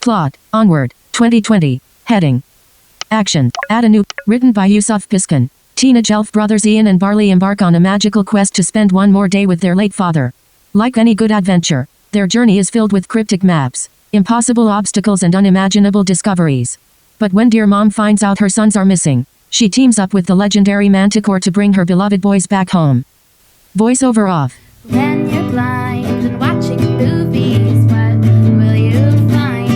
Plot, Onward, 2020. Heading. Action. Add a new. Written by Yusuf Piskin. Teenage elf brothers Ian and Barley embark on a magical quest to spend one more day with their late father. Like any good adventure, their journey is filled with cryptic maps, impossible obstacles and unimaginable discoveries. But when dear mom finds out her sons are missing, she teams up with the legendary Manticore to bring her beloved boys back home. Voiceover off. When you're blind and watching movies, what will you find?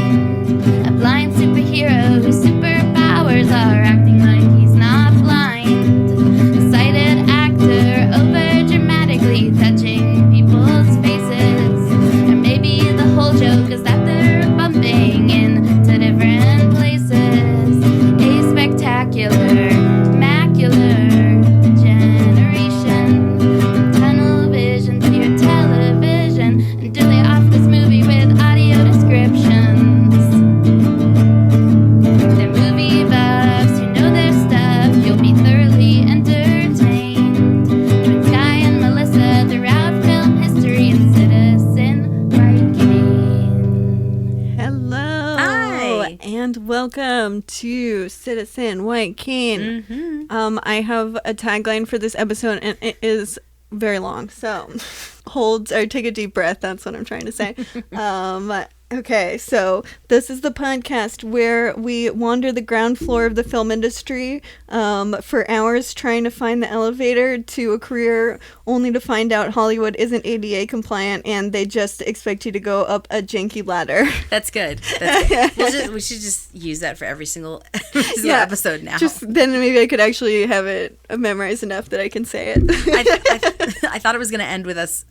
A blind superhero whose superpowers are acting like he's not blind. A sighted actor over dramatically touching people's faces. Or maybe the whole joke is that they're bumping into different places. A spectacular, macular generation. From tunnel vision to your television. And do they off this movie with audio descriptions? They're movie buffs who know their stuff. You'll be thoroughly entertained. Join Sky and Melissa throughout film history and Citizen Viking. Hello. Hi. And welcome to Citizen White Cane. I have a tagline for this episode, and it is very long. So hold or take a deep breath. That's what I'm trying to say. Okay, so this is the podcast where we wander the ground floor of the film industry for hours trying to find the elevator to a career, only to find out Hollywood isn't ADA compliant and they just expect you to go up a janky ladder. That's good. We should just use that for every single episode now. Then maybe I could actually have it memorized enough that I can say it. I thought it was going to end with us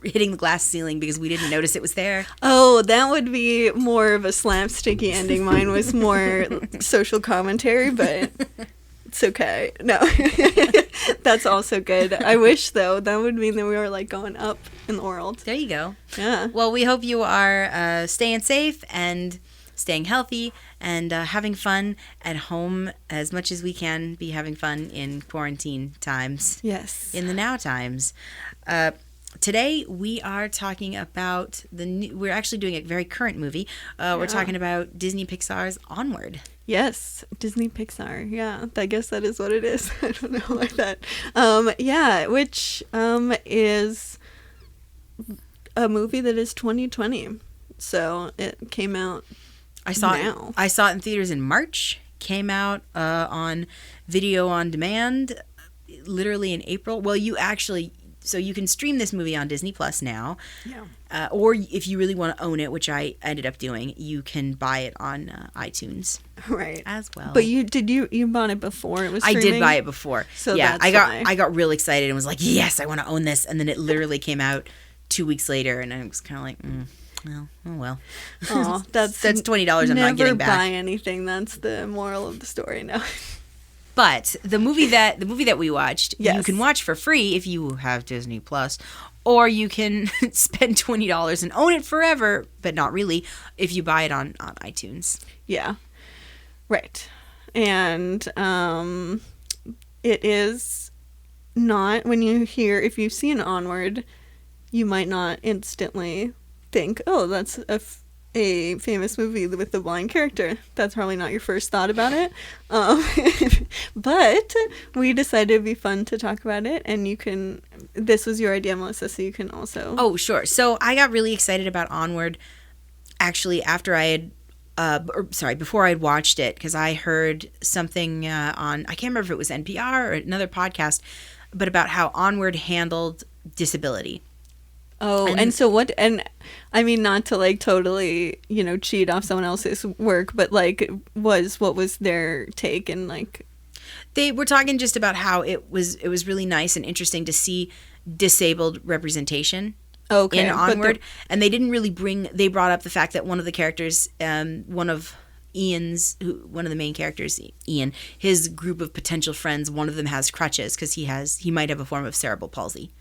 hitting the glass ceiling because we didn't notice it was there. Oh, that would be more of a slapsticky ending. Mine was more social commentary, but it's okay. No, that's also good. I wish, though, that would mean that we were like going up in the world. There you go. Yeah. Well, we hope you are staying safe and staying healthy and having fun at home as much as we can be having fun in quarantine times. Yes. In the now times. Today we are talking about we're actually doing a very current movie. We're talking about Disney Pixar's Onward. Yes, Disney Pixar. Yeah, I guess that is what it is. I don't know like that. Which is a movie that is 2020. So it came out I saw now. I saw it in theaters in March. Came out on video on demand literally in April. Well, so you can stream this movie on Disney Plus now. Yeah. Or if you really want to own it, which I ended up doing, you can buy it on iTunes. Right. As well. But you bought it before it was streaming? I did buy it before. So yeah, that's why. I got real excited and was like, yes, I want to own this. And then it literally came out 2 weeks later, and I was kind of like, well. Oh, that's $20 I'm not getting back. Never buy anything. That's the moral of the story now. But the movie that we watched, yes. You can watch for free if you have Disney Plus, or you can spend $20 and own it forever, but not really, if you buy it on iTunes. Yeah, right. And it is not, when you hear, if you've seen Onward, you might not instantly think, oh, that's a famous movie with the blind character. That's probably not your first thought about it. But we decided it'd be fun to talk about it, and this was your idea, Melissa, so you can also... Oh, sure. So I got really excited about Onward, actually, after I had, before I had watched it, because I heard something on, I can't remember if it was NPR or another podcast, but about how Onward handled disability. Oh, and so what, and I mean, not to like totally, cheat off someone else's work, but like, what was their take, and like... They were talking just about how it was really nice and interesting to see disabled representation in Onward. And they didn't really they brought up the fact that one of the characters, one of the main characters, Ian, his group of potential friends, one of them has crutches because he might have a form of cerebral palsy.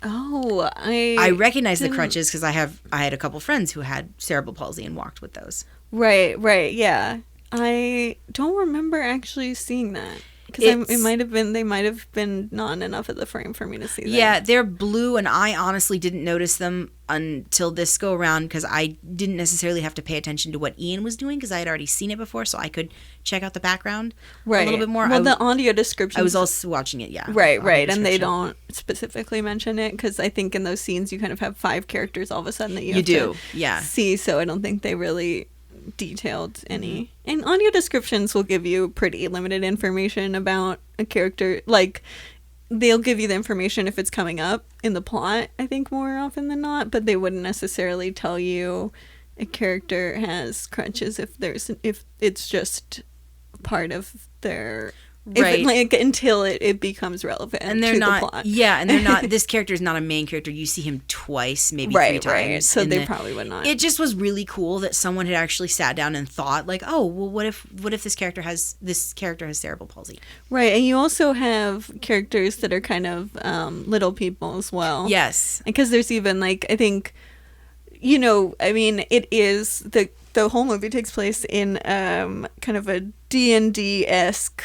Oh, I recognize the crutches because I had a couple friends who had cerebral palsy and walked with those. Right, yeah. I don't remember actually seeing that. Because they might have been not enough of the frame for me to see that. Yeah, they're blue, and I honestly didn't notice them until this go around because I didn't necessarily have to pay attention to what Ian was doing because I had already seen it before, so I could check out the background a little bit more. Well, the audio description. I was also watching it, yeah. Right, and they don't specifically mention it because I think in those scenes you kind of have 5 characters all of a sudden that you have to see, so I don't think they really detailed any. And audio descriptions will give you pretty limited information about a character. Like, they'll give you the information if it's coming up in the plot, I think, more often than not, but they wouldn't necessarily tell you a character has crutches if it's just part of their until it becomes relevant and they're to not the plot. And they're not this character is not a main character. You see him twice, maybe 3 times, so they probably would not. It just was really cool that someone had actually sat down and thought like, oh well, what if this character has cerebral palsy, right? And you also have characters that are kind of little people as well. Yes, because there's even like, I think, I mean, it is the whole movie takes place in kind of a D&D-esque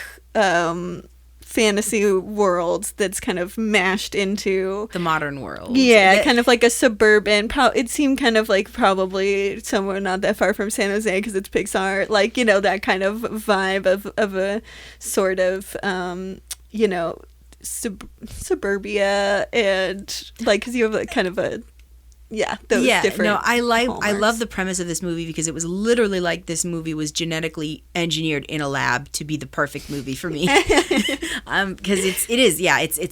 fantasy world that's kind of mashed into the modern world. Yeah, kind of like a suburban. It seemed kind of like probably somewhere not that far from San Jose because it's Pixar. Like, that kind of vibe of a sort of suburbia, and like because you have like kind of a those different. No, I love the premise of this movie because it was literally like this movie was genetically engineered in a lab to be the perfect movie for me. Because it's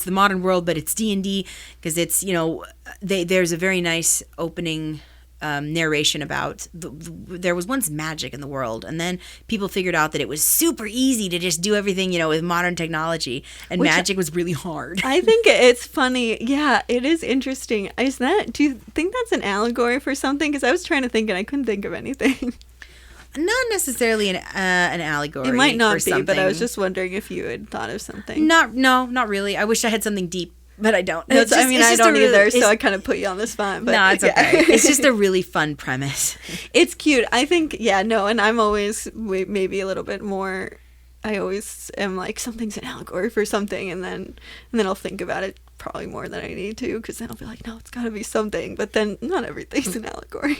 the modern world, but it's D&D because it's there's a very nice opening narration about there was once magic in the world, and then people figured out that it was super easy to just do everything with modern technology, and magic was really hard. I think it's funny. Yeah, it is interesting. Do you think that's an allegory for something? Because I was trying to think and I couldn't think of anything. Not necessarily an allegory. It might not for be, something. But I was just wondering if you had thought of something. Not really. I wish I had something deep. But I don't. I don't either, so I kind of put you on the spot. But no, it's okay. It's just a really fun premise. It's cute. I think, and I'm always maybe a little bit more, I always am like, something's an allegory for something, and then I'll think about it probably more than I need to, because then I'll be like, no, it's got to be something. But then not everything's an allegory.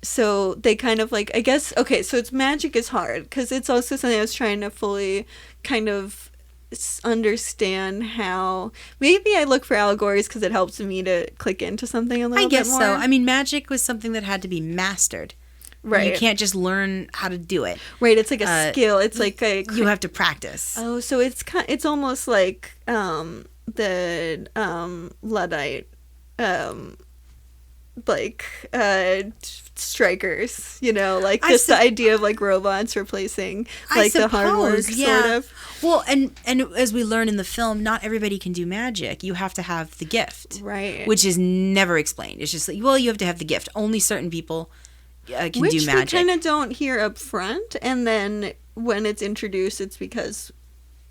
So they kind of like, I guess, okay, so it's magic is hard because it's also something I was trying to fully kind of understand how. Maybe I look for allegories because it helps me to click into something a little bit more. I guess so. I mean, magic was something that had to be mastered. Right. You can't just learn how to do it. Right. It's like a skill. It's like you have to practice. Oh, so it's almost like the Luddite strikers, like just the idea of like robots replacing like the hard work, sort of. Well, and as we learn in the film, not everybody can do magic. You have to have the gift, right? Which is never explained. It's just like, well, you have to have the gift. Only certain people can do magic. Which we kind of don't hear up front, and then when it's introduced, it's because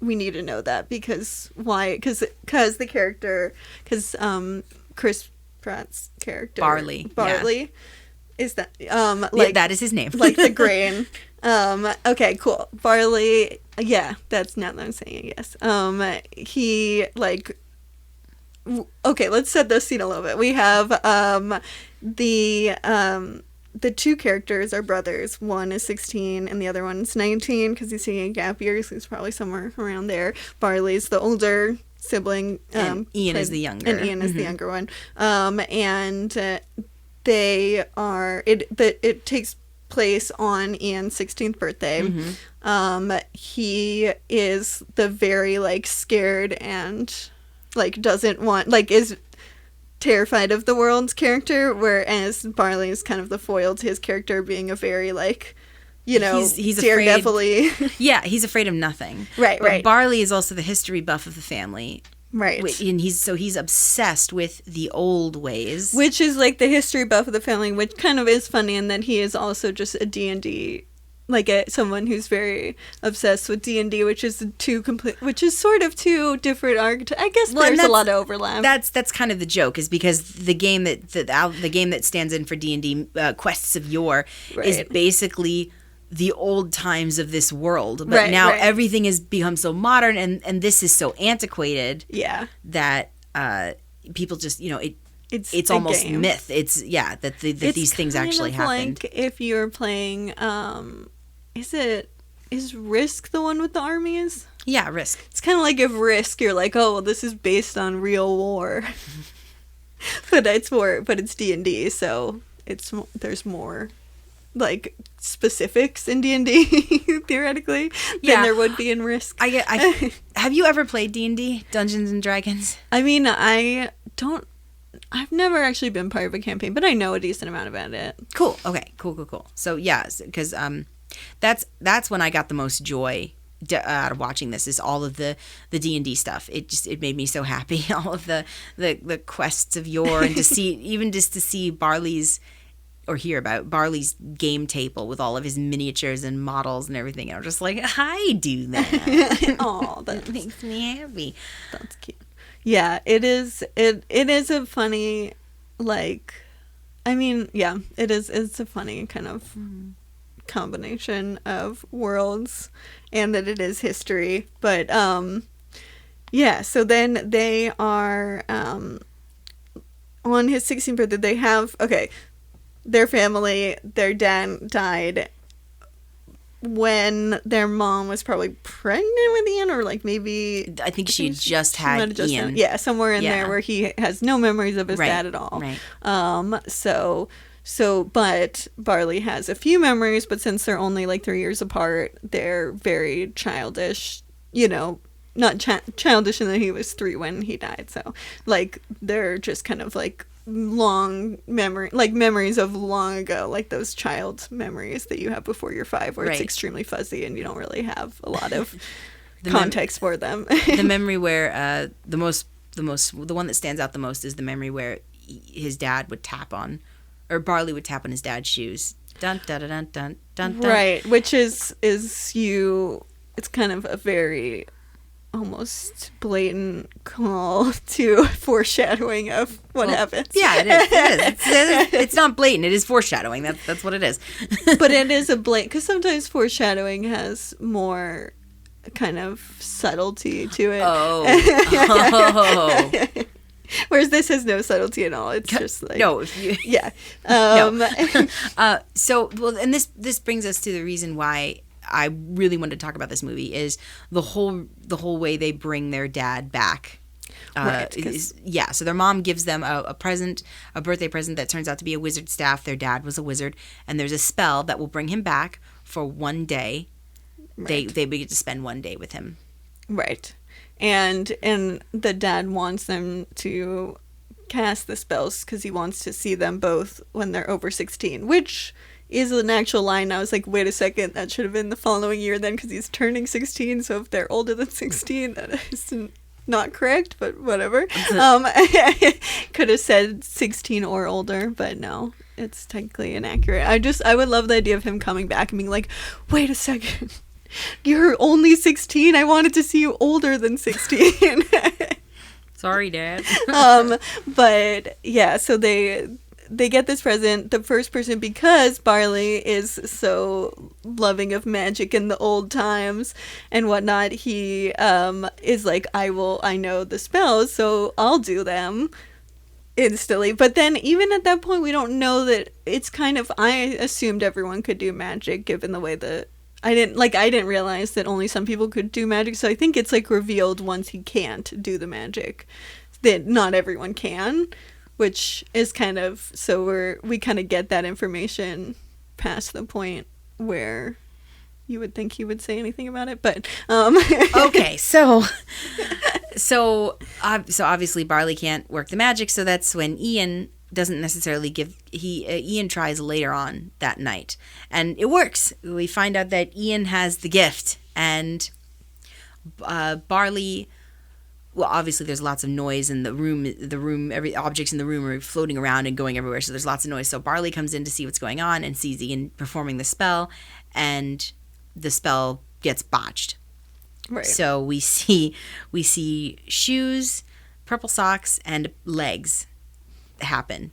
we need to know that. Because why? Because the character, Chris Pratt's character Barley is that that is his name, like the grain. Okay, cool. Barley, that's not that I'm saying it, yes. He like, okay, let's set this scene a little bit. We have the 2 characters are brothers. One is 16 and the other one's 19 because he's taking a gap year, so he's probably somewhere around there. Barley's the older sibling, and Ian is the younger. And Ian is the younger one. And they are it takes place on Ian's 16th birthday. He is the very like scared and like doesn't want, like is terrified of the world's character, whereas Barley is kind of the foil to his character being a very like, he's daredevilly. Yeah, he's afraid of nothing. Right. Barley is also the history buff of the family. Right. And he's obsessed with the old ways. Which is like the history buff of the family, which kind of is funny, and then he is also just a D&D, like someone who's very obsessed with D&D, which is sort of 2 different archetypes. I guess there's a lot of overlap. That's kind of the joke, is because the game that stands in for D&D, Quests of Yore, is basically the old times of this world, but now everything has become so modern, and this is so antiquated. Yeah, that people just it's almost game. Myth. It's that these things actually happened. Like if you're playing, is Risk the one with the armies? Yeah, Risk. It's kind of like if Risk, you're like, oh, well, this is based on real war, but it's D&D, so there's more like specifics in D&D theoretically than there would be in Risk. Have you ever played D&D, Dungeons and Dragons? I mean, I've never actually been part of a campaign, but I know a decent amount about it. Cool. Okay. Cool. So because that's when I got the most joy out of watching this, is all of the D&D stuff. It made me so happy. All of the quests of yore, and to see Barley's, or hear about Barley's game table with all of his miniatures and models and everything. I'm just like, I do that. Oh, that makes me happy. That's cute. Yeah, it is. It is a funny, like, I mean, yeah, it is. It's a funny kind of combination of worlds, and that it is history. But yeah. So then they are on his 16th birthday. They have their family. Their dad died when their mom was probably pregnant with Ian, or like maybe I think she just had Ian. Yeah, somewhere in there where he has no memories of his dad at all. Right. So but Barley has a few memories, but since they're only like 3 years apart, they're very childish. Not childish in that he was 3 when he died. So like they're just kind of like long memories of long ago, like those child memories that you have before you're 5, where it's extremely fuzzy and you don't really have a lot of context for them. The memory where the one that stands out the most is the memory where his dad would tap on, or Barley would tap on his dad's shoes. Dun dun dun dun dun dun. Right, which is it's kind of a very almost blatant call to foreshadowing of what happens. Yeah, it is. It's not blatant. It is foreshadowing. That's what it is. But it is a blatant, because sometimes foreshadowing has more kind of subtlety to it. Oh. Whereas this has no subtlety at all. It's just like yeah. So and this brings us to the reason why I really wanted to talk about this movie, is the whole way they bring their dad back. So their mom gives them a birthday present that turns out to be a wizard staff. Their dad was a wizard, and there's a spell that will bring him back for one day. Right. They get to spend one day with him. Right. And the dad wants them to cast the spells because he wants to see them both when they're over 16, which is an actual line. I was like, wait a second, that should have been the following year then, because he's turning 16, so if they're older than 16, that is not correct, but whatever. Could have said 16 or older, but no, it's technically inaccurate. I would love the idea of him coming back and being like, wait a second, you're only 16? I wanted to see you older than 16. Sorry, Dad. But yeah, so they get this present, the first person, because Barley is so loving of magic in the old times and whatnot. He is like, I know the spells, so I'll do them instantly. But then even at that point, we don't know that it's kind of, I assumed everyone could do magic given the way that I didn't realize that only some people could do magic. So I think it's like revealed once he can't do the magic that not everyone can. Which is kind of, so we kind of get that information past the point where you would think he would say anything about it, but okay, so obviously Barley can't work the magic, so that's when Ian doesn't necessarily Ian tries later on that night, and it works. We find out that Ian has the gift, and Barley. Well, obviously, there's lots of noise in the room. Every objects in the room are floating around and going everywhere. So there's lots of noise. So Barley comes in to see what's going on and sees Ian performing the spell, and the spell gets botched. Right. So we see shoes, purple socks, and legs happen,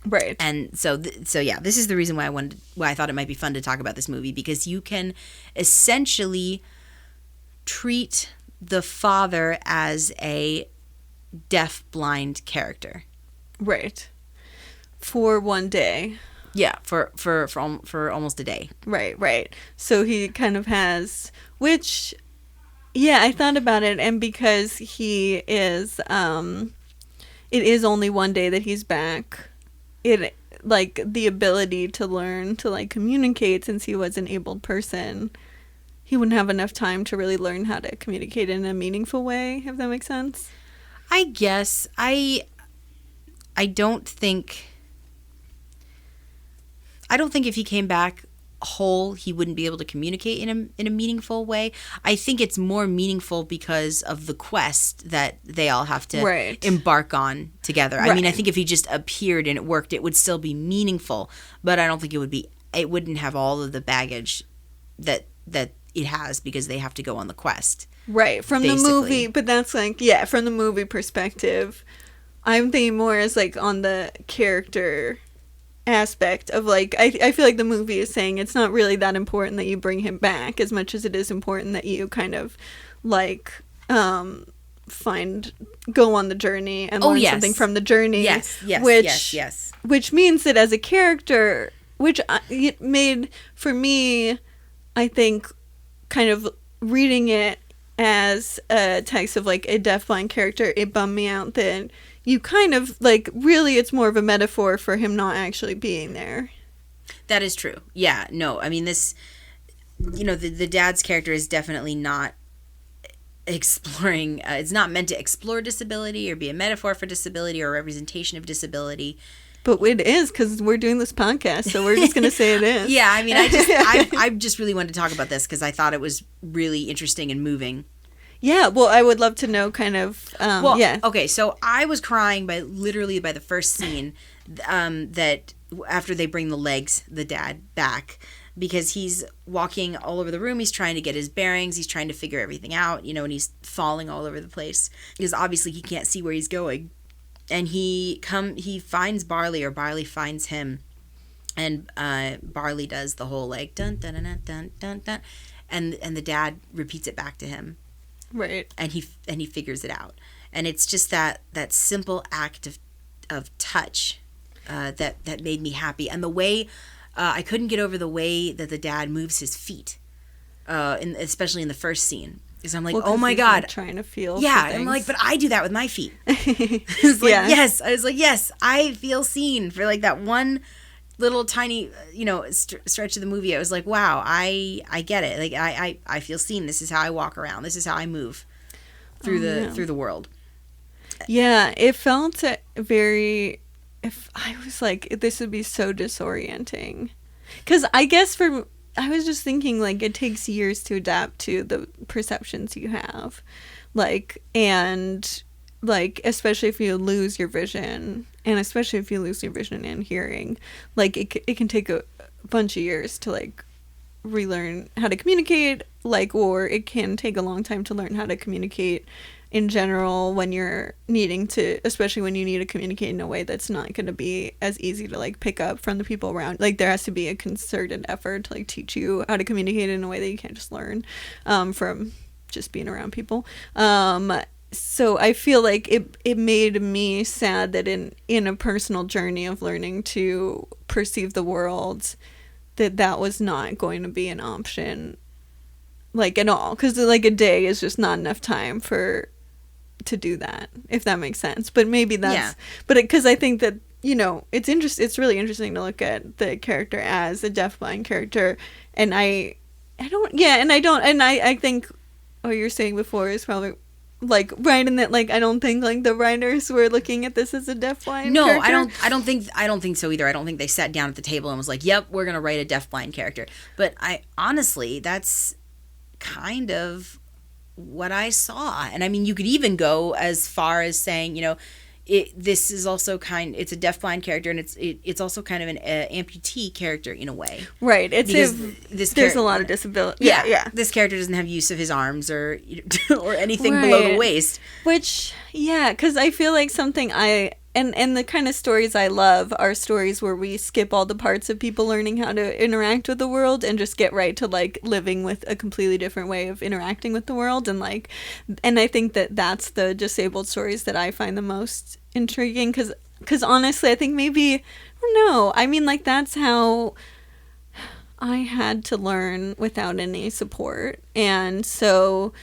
Right. And so yeah, this is the reason why I thought it might be fun to talk about this movie, because you can essentially treat the father as a deaf-blind character. Right. For one day. Yeah, for almost a day. Right. So he kind of has, which, yeah, I thought about it, and because he is, it is only one day that he's back, it, like, the ability to learn to, like, communicate, since he was an abled person, he wouldn't have enough time to really learn how to communicate in a meaningful way, if that makes sense. I guess. I don't think if he came back whole, he wouldn't be able to communicate in a meaningful way. I think it's more meaningful because of the quest that they all have to embark on together. Right. I mean, I think if he just appeared and it worked, it would still be meaningful, but I don't think it wouldn't have all of the baggage that it has, because they have to go on the quest. Right. From basically. The movie, but that's like, yeah, from the movie perspective, I'm thinking more as like on the character aspect of, like, I feel like the movie is saying it's not really that important that you bring him back as much as it is important that you kind of like go on the journey and learn something from the journey. Yes. Which means that as a character, which it made for me, I think, kind of reading it as a text of like a deafblind character, it bummed me out that you kind of, like, really it's more of a metaphor for him not actually being there. That is true. Yeah, no, I mean, this, you know, the dad's character is definitely not exploring, it's not meant to explore disability or be a metaphor for disability or a representation of disability. But it is, because we're doing this podcast, so we're just going to say it is. Yeah, I mean, I just really wanted to talk about this because I thought it was really interesting and moving. Yeah, well, I would love to know kind of, yeah. Okay, so I was crying by the first scene that after they bring the dad back, because he's walking all over the room. He's trying to get his bearings. He's trying to figure everything out, you know, and he's falling all over the place because obviously he can't see where he's going. And he finds Barley, or Barley finds him, and Barley does the whole like dun dun dun dun dun dun, and the dad repeats it back to him. Right. And he figures it out. And it's just that simple act of touch that made me happy. And the way I couldn't get over the way that the dad moves his feet, especially in the first scene. Because I'm like, oh my God. Like trying to feel. Yeah. I'm like, but I do that with my feet. It's like, yes. I was like, yes, I feel seen for like that one little tiny, you know, stretch of the movie. I was like, wow, I get it. Like I feel seen. This is how I walk around. This is how I move through the world. Yeah, it felt very. If I was like, this would be so disorienting, because I guess I was just thinking like it takes years to adapt to the perceptions you have, like, and like especially if you lose your vision. And especially if you lose your vision and hearing, like it can take a bunch of years to like relearn how to communicate, like, or it can take a long time to learn how to communicate in general when you're needing to, especially when you need to communicate in a way that's not going to be as easy to like pick up from the people around. Like there has to be a concerted effort to like teach you how to communicate in a way that you can't just learn from just being around people. So I feel like it made me sad that in a personal journey of learning to perceive the world, that was not going to be an option, like, at all. Because like a day is just not enough time to do that, if that makes sense. But maybe that's... Yeah. But because I think that, you know, it's really interesting to look at the character as a deafblind character. And I think what you're saying before is probably... like right in that, like I don't think like the writers were looking at this as a deafblind character. I don't think so either. I don't think they sat down at the table and was like, yep, we're gonna write a deafblind character. But I honestly, that's kind of what I saw. And I mean, you could even go as far as saying, you know, this is also it's a deafblind character, and it's also kind of an amputee character in a way, right? There's a lot of disability. Yeah. This character doesn't have use of his arms or anything below the waist. Which, yeah, because I feel like something I and the kind of stories I love are stories where we skip all the parts of people learning how to interact with the world and just get right to like living with a completely different way of interacting with the world. And like, and I think that that's the disabled stories that I find the most intriguing, because honestly I think maybe, I don't know, I mean, like, that's how I had to learn without any support. And so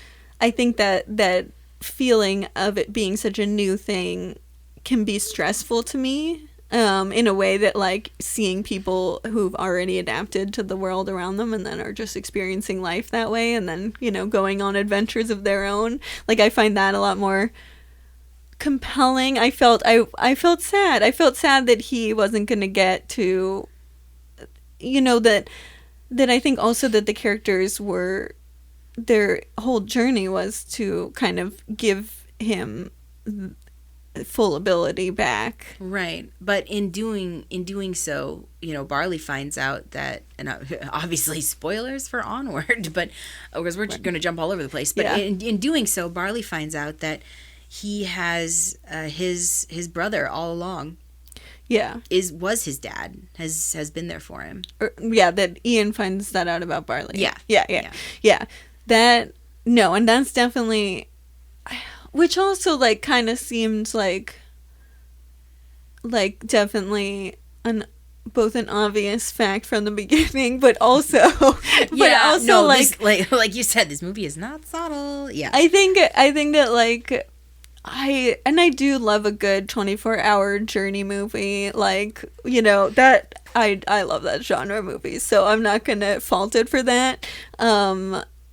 I think that feeling of it being such a new thing can be stressful to me, in a way that, like, seeing people who've already adapted to the world around them and then are just experiencing life that way and then, you know, going on adventures of their own, like, I find that a lot more compelling. I felt sad. I felt sad that he wasn't going to get to, you know, that I think also that the characters were, their whole journey was to kind of give him full ability back. Right. But in doing so, you know, Barley finds out that, and obviously spoilers for Onward, but because we're going to jump all over the place, but in doing so, Barley finds out that he has his brother all along. Yeah. Was his dad, has been there for him. That Ian finds that out about Barley. Yeah. That, no, and that's definitely, which also, like, kind of seemed like definitely both an obvious fact from the beginning, but also like you said, this movie is not subtle. Yeah. I think that, like, I do love a good 24-hour journey movie, like, you know, that I love that genre of movies, so I'm not gonna fault it for that.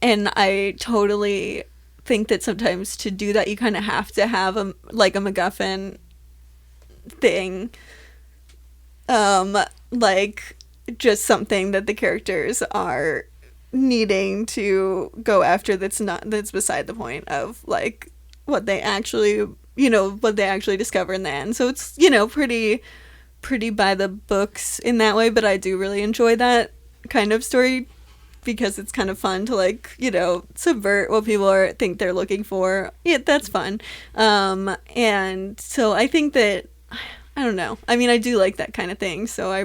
And I totally think that sometimes to do that you kind of have to have a MacGuffin thing, like just something that the characters are needing to go after that's beside the point of, like, what they actually discover in the end. So it's, you know, pretty by the books in that way, but I do really enjoy that kind of story because it's kind of fun to, like, you know, subvert what people think they're looking for. Yeah, that's fun. And so I think that, I don't know, I mean, I do like that kind of thing, so I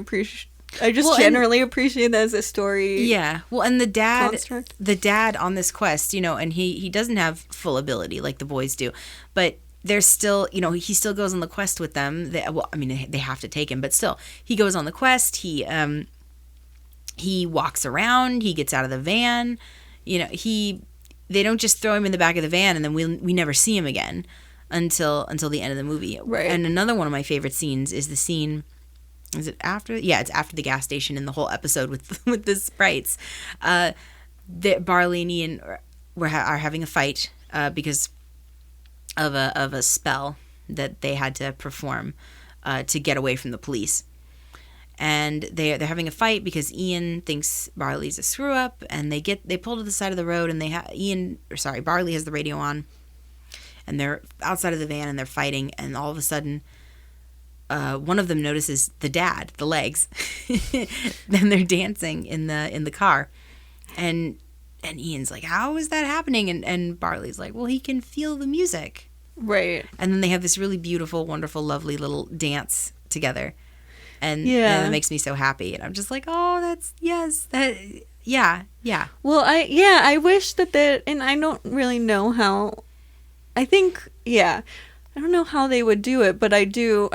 generally appreciate that as a story. Yeah. Well, and the dad construct. The dad on this quest, you know, and he doesn't have full ability like the boys do, but there's still, you know, he still goes on the quest with them. They have to take him, but still, he goes on the quest. He walks around, he gets out of the van, you know, they don't just throw him in the back of the van and then we never see him again until the end of the movie. Right. And another one of my favorite scenes is the scene, is it after? Yeah, it's after the gas station in the whole episode with the sprites. Barley and Ian are having a fight because of a spell that they had to perform to get away from the police. And they're having a fight because Ian thinks Barley's a screw up, and they pull to the side of the road, and Barley has the radio on, and they're outside of the van and they're fighting, and all of a sudden one of them notices the dad, the legs. Then they're dancing in the car, and Ian's like, how is that happening? And Barley's like, well, he can feel the music. Right. And then they have this really beautiful, wonderful, lovely little dance together. And it makes me so happy. And I'm just like, oh, yeah. Well, I wish that and I don't really know how, I think, I don't know how they would do it, but I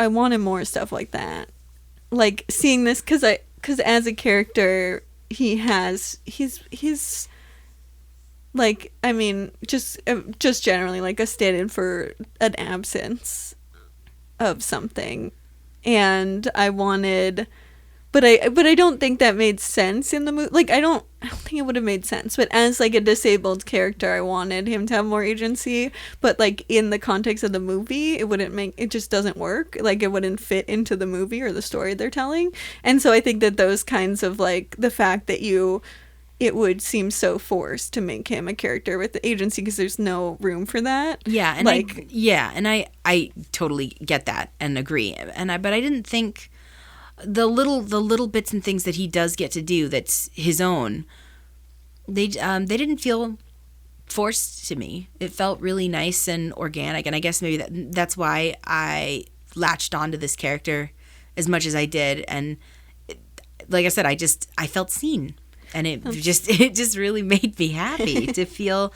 wanted more stuff like that. Like, seeing this, because as a character, he's like, I mean, just generally, like, a stand-in for an absence of something. And I wanted, but I don't think that made sense in the movie. Like, I don't think it would have made sense. But as, like, a disabled character, I wanted him to have more agency. But, like, in the context of the movie, it just doesn't work. Like, it wouldn't fit into the movie or the story they're telling. And so I think that those kinds of, like, the fact that it would seem so forced to make him a character with the agency because there's no room for that. Yeah, and I totally get that and agree. But I didn't think the little bits and things that he does get to do that's his own. They didn't feel forced to me. It felt really nice and organic, and I guess maybe that's why I latched onto this character as much as I did, and like I said, I felt seen, and it just really made me happy to feel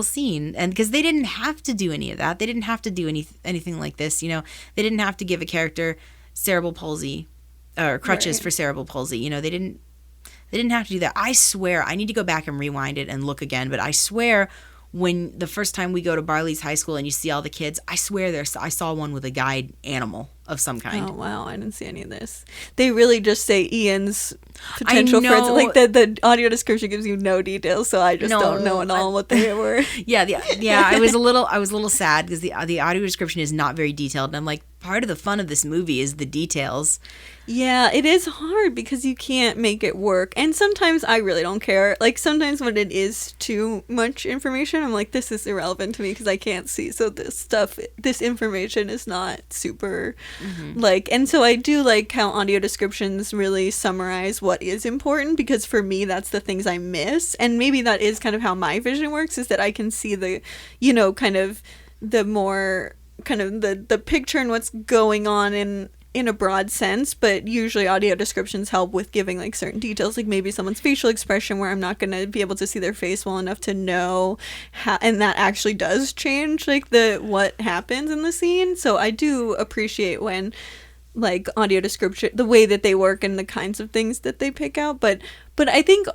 seen. And because they didn't have to do any of that, they didn't have to do anything like this, they didn't have to give a character cerebral palsy or crutches for cerebral palsy. They didn't have to do that. I swear, I need to go back and rewind it and look again, but I swear, when the first time we go to Barley's high school and you see all the kids, I swear I saw one with a guide animal of some kind. Oh, wow. I didn't see any of this. They really just say Ian's potential friends. Like, the audio description gives you no details, so I just don't know at all what they were. Yeah. I was a little sad because the audio description is not very detailed. And I'm like, part of the fun of this movie is the details. Yeah, it is hard because you can't make it work. And sometimes I really don't care. Like, sometimes when it is too much information, I'm like, this is irrelevant to me because I can't see. So this information is not super, and so I do like how audio descriptions really summarize what is important, because for me, that's the things I miss. And maybe that is kind of how my vision works, is that I can see the, kind of the more, kind of the picture and what's going on in a broad sense, but usually audio descriptions help with giving like certain details, like maybe someone's facial expression where I'm not going to be able to see their face well enough to know how, and that actually does change like what happens in the scene. So I do appreciate when like audio description, the way that they work and the kinds of things that they pick out, but I think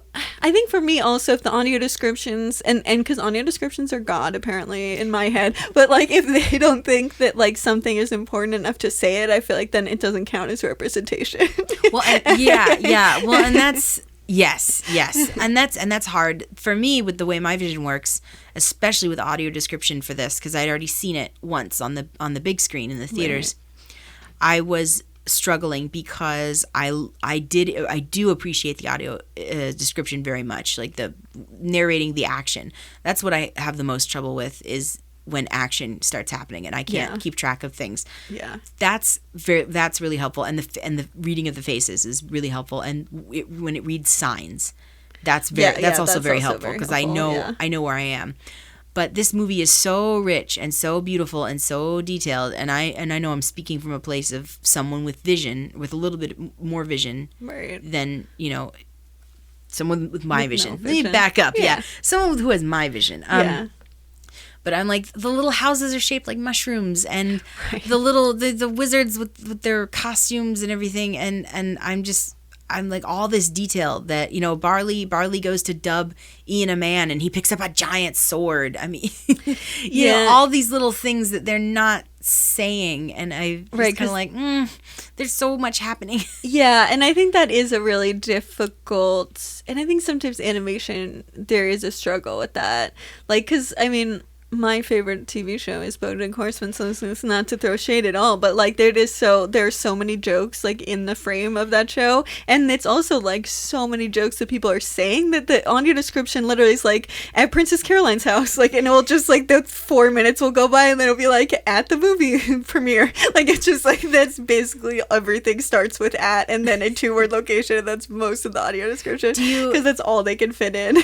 for me also, if the audio descriptions and because audio descriptions are God apparently in my head, but like if they don't think that like something is important enough to say it, I feel like then it doesn't count as representation. Well, well, and that's yes, and that's hard for me with the way my vision works, especially with audio description for this, because I'd already seen it once on the big screen in the theaters. Right. I was struggling because I do appreciate the audio description very much, like the narrating the action. That's what I have the most trouble with, is when action starts happening and I can't keep track of things. Yeah, that's really helpful, and the reading of the faces is really helpful, and when it reads signs, that's also very helpful, because I know where I am. But this movie is so rich and so beautiful and so detailed, and I know I'm speaking from a place of someone with vision, with a little bit more vision than someone with my vision. Let me back up. Yeah, someone who has my vision. But I'm like, the little houses are shaped like mushrooms, and the wizards with their costumes and everything, and I'm like, all this detail that, Barley goes to dub Ian a man and he picks up a giant sword. I mean, all these little things that they're not saying. And I just kind of like, there's so much happening. Yeah. And I think that is a really difficult, and I think sometimes animation, there is a struggle with that. Like, cause I mean, my favorite TV show is BoJack Horseman, so it's not to throw shade at all, but like there's so many jokes like in the frame of that show, and it's also like so many jokes that people are saying that the audio description literally is like at Princess Caroline's house, like, and it will just like the 4 minutes will go by and then it'll be like at the movie premiere, like it's just like that's basically everything starts with at and then a 2-word location, and that's most of the audio description because that's all they can fit in.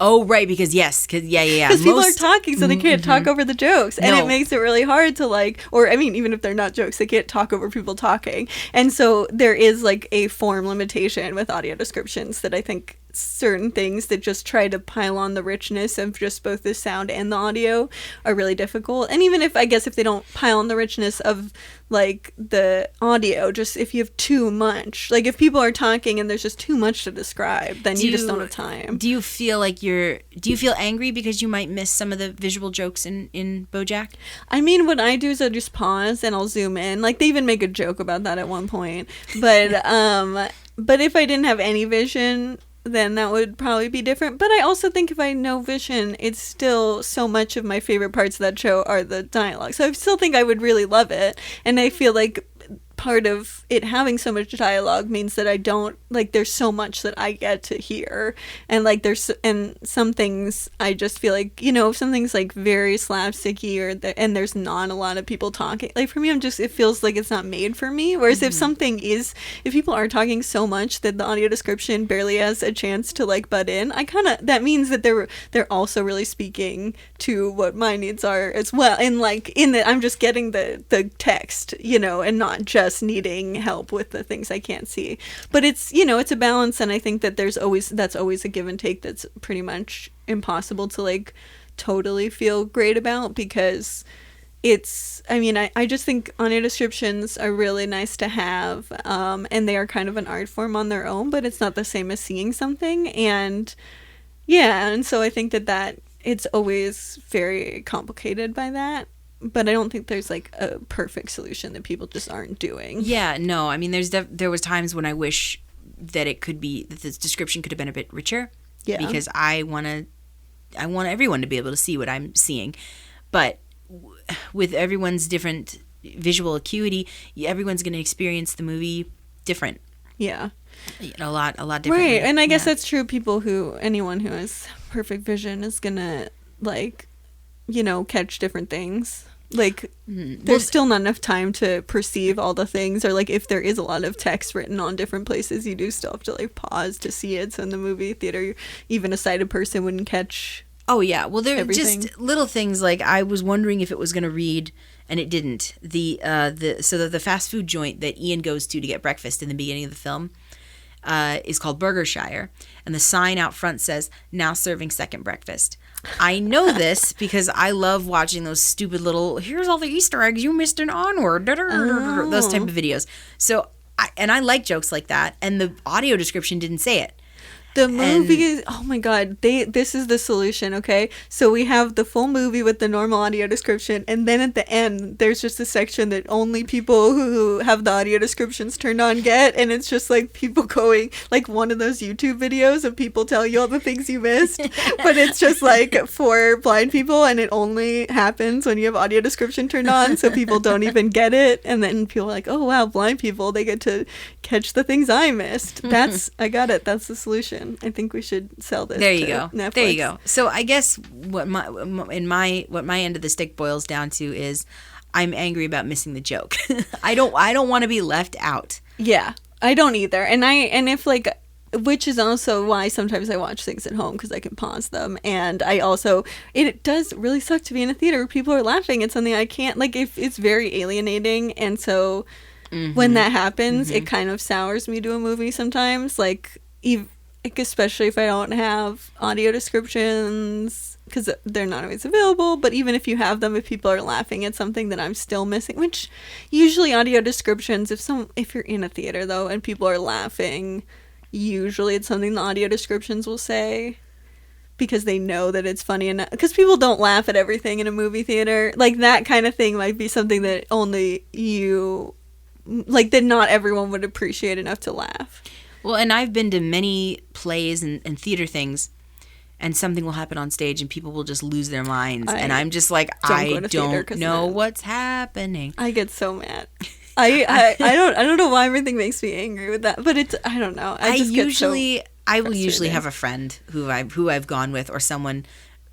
Oh, right, because people are talking, so they can't talk over the jokes, and it makes it really hard to like, or I mean, even if they're not jokes, they can't talk over people talking, and so there is like a form limitation with audio descriptions that I think certain things that just try to pile on the richness of just both the sound and the audio are really difficult. And even if they don't pile on the richness of like the audio, just if you have too much, like if people are talking and there's just too much to describe, then you just don't have time. Do you feel angry because you might miss some of the visual jokes in BoJack? I mean, what I do is I just pause and I'll zoom in. Like they even make a joke about that at one point. But if I didn't have any vision, then that would probably be different. But I also think if I know vision, it's still so much of my favorite parts of that show are the dialogue. So I still think I would really love it. And I feel like part of it having so much dialogue means that I don't, like, there's so much that I get to hear. And, like, and some things I just feel like, you know, if something's, like, very slapsticky and there's not a lot of people talking, like, for me, it feels like it's not made for me. Whereas if people are talking so much that the audio description barely has a chance to, like, butt in, that means that they're also really speaking to what my needs are as well. And, like, I'm just getting the text, you know, and not just needing help with the things I can't see. But it's, you know, it's a balance, and I think that that's always a give and take that's pretty much impossible to, like, totally feel great about, because I just think audio descriptions are really nice to have, and they are kind of an art form on their own, but it's not the same as seeing something. And yeah, and so I think that it's always very complicated by that. But I don't think there's, like, a perfect solution that people just aren't doing. Yeah, no. I mean, there was times when I wish that that this description could have been a bit richer. Yeah. Because I want everyone to be able to see what I'm seeing. But with everyone's different visual acuity, everyone's going to experience the movie different. Yeah. A lot different. Right, and I guess that's true. Anyone who has perfect vision is going to, like, you know, catch different things. Like, there's still not enough time to perceive all the things, or, like, if there is a lot of text written on different places, you do still have to, like, pause to see it. So in the movie theater, even a sighted person wouldn't catch. Oh yeah, well, there are everything. Just little things, like I was wondering if it was going to read, and it didn't. The fast food joint that Ian goes to get breakfast in the beginning of the film is called Burgershire, and the sign out front says, "Now serving second breakfast." I know this because I love watching those stupid little, here's all the Easter eggs you missed in Onward, those type of videos. So, I like jokes like that, and the audio description didn't say it. The movie, oh my god, this is the solution, okay? So we have the full movie with the normal audio description, and then at the end, there's just a section that only people who have the audio descriptions turned on get, and it's just, like, people going, like, one of those YouTube videos of people telling you all the things you missed, but it's just, like, for blind people, and it only happens when you have audio description turned on, so people don't even get it, and then people are like, oh wow, blind people, they get to catch the things I missed. I got it, that's the solution. I think we should sell this. There you go. Netflix. There you go. So I guess what my end of the stick boils down to is I'm angry about missing the joke. I don't want to be left out. Yeah, I don't either. And if, like, which is also why sometimes I watch things at home, because I can pause them. And it does really suck to be in a theater where people are laughing at something I can't, like, if it's very alienating. And so when that happens, it kind of sours me to a movie sometimes, like especially if I don't have audio descriptions, because they're not always available. But even if you have them, if people are laughing at something that I'm still missing, which usually audio descriptions, if you're in a theater though and people are laughing, usually it's something the audio descriptions will say, because they know that it's funny enough. Because people don't laugh at everything in a movie theater. Like, that kind of thing might be something that only you, like, that not everyone would appreciate enough to laugh. Well, and I've been to many plays and theater things, and something will happen on stage and people will just lose their minds. And I'm just like, I don't know what's happening. I get so mad. I don't know why everything makes me angry with that, but I don't know. I will usually have a friend who I've gone with, or someone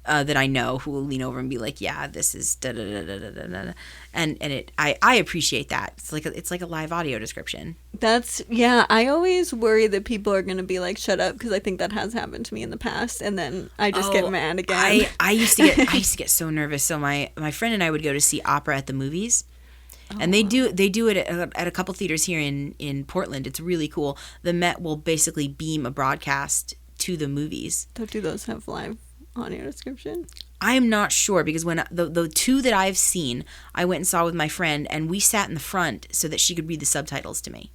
that I know, who will lean over and be like, yeah, this is da da da da da da, and I appreciate that. It's like a live audio description. I always worry that people are going to be like, shut up, because I think that has happened to me in the past, and then I just get mad again. I used to get so nervous. So my friend and I would go to see opera at the movies. And they do it at a couple theaters here in Portland. It's really cool. The Met will basically beam a broadcast to the movies. Do those have live audio description? I'm not sure, because when the two that I've seen, I went and saw with my friend, and we sat in the front so that she could read the subtitles to me.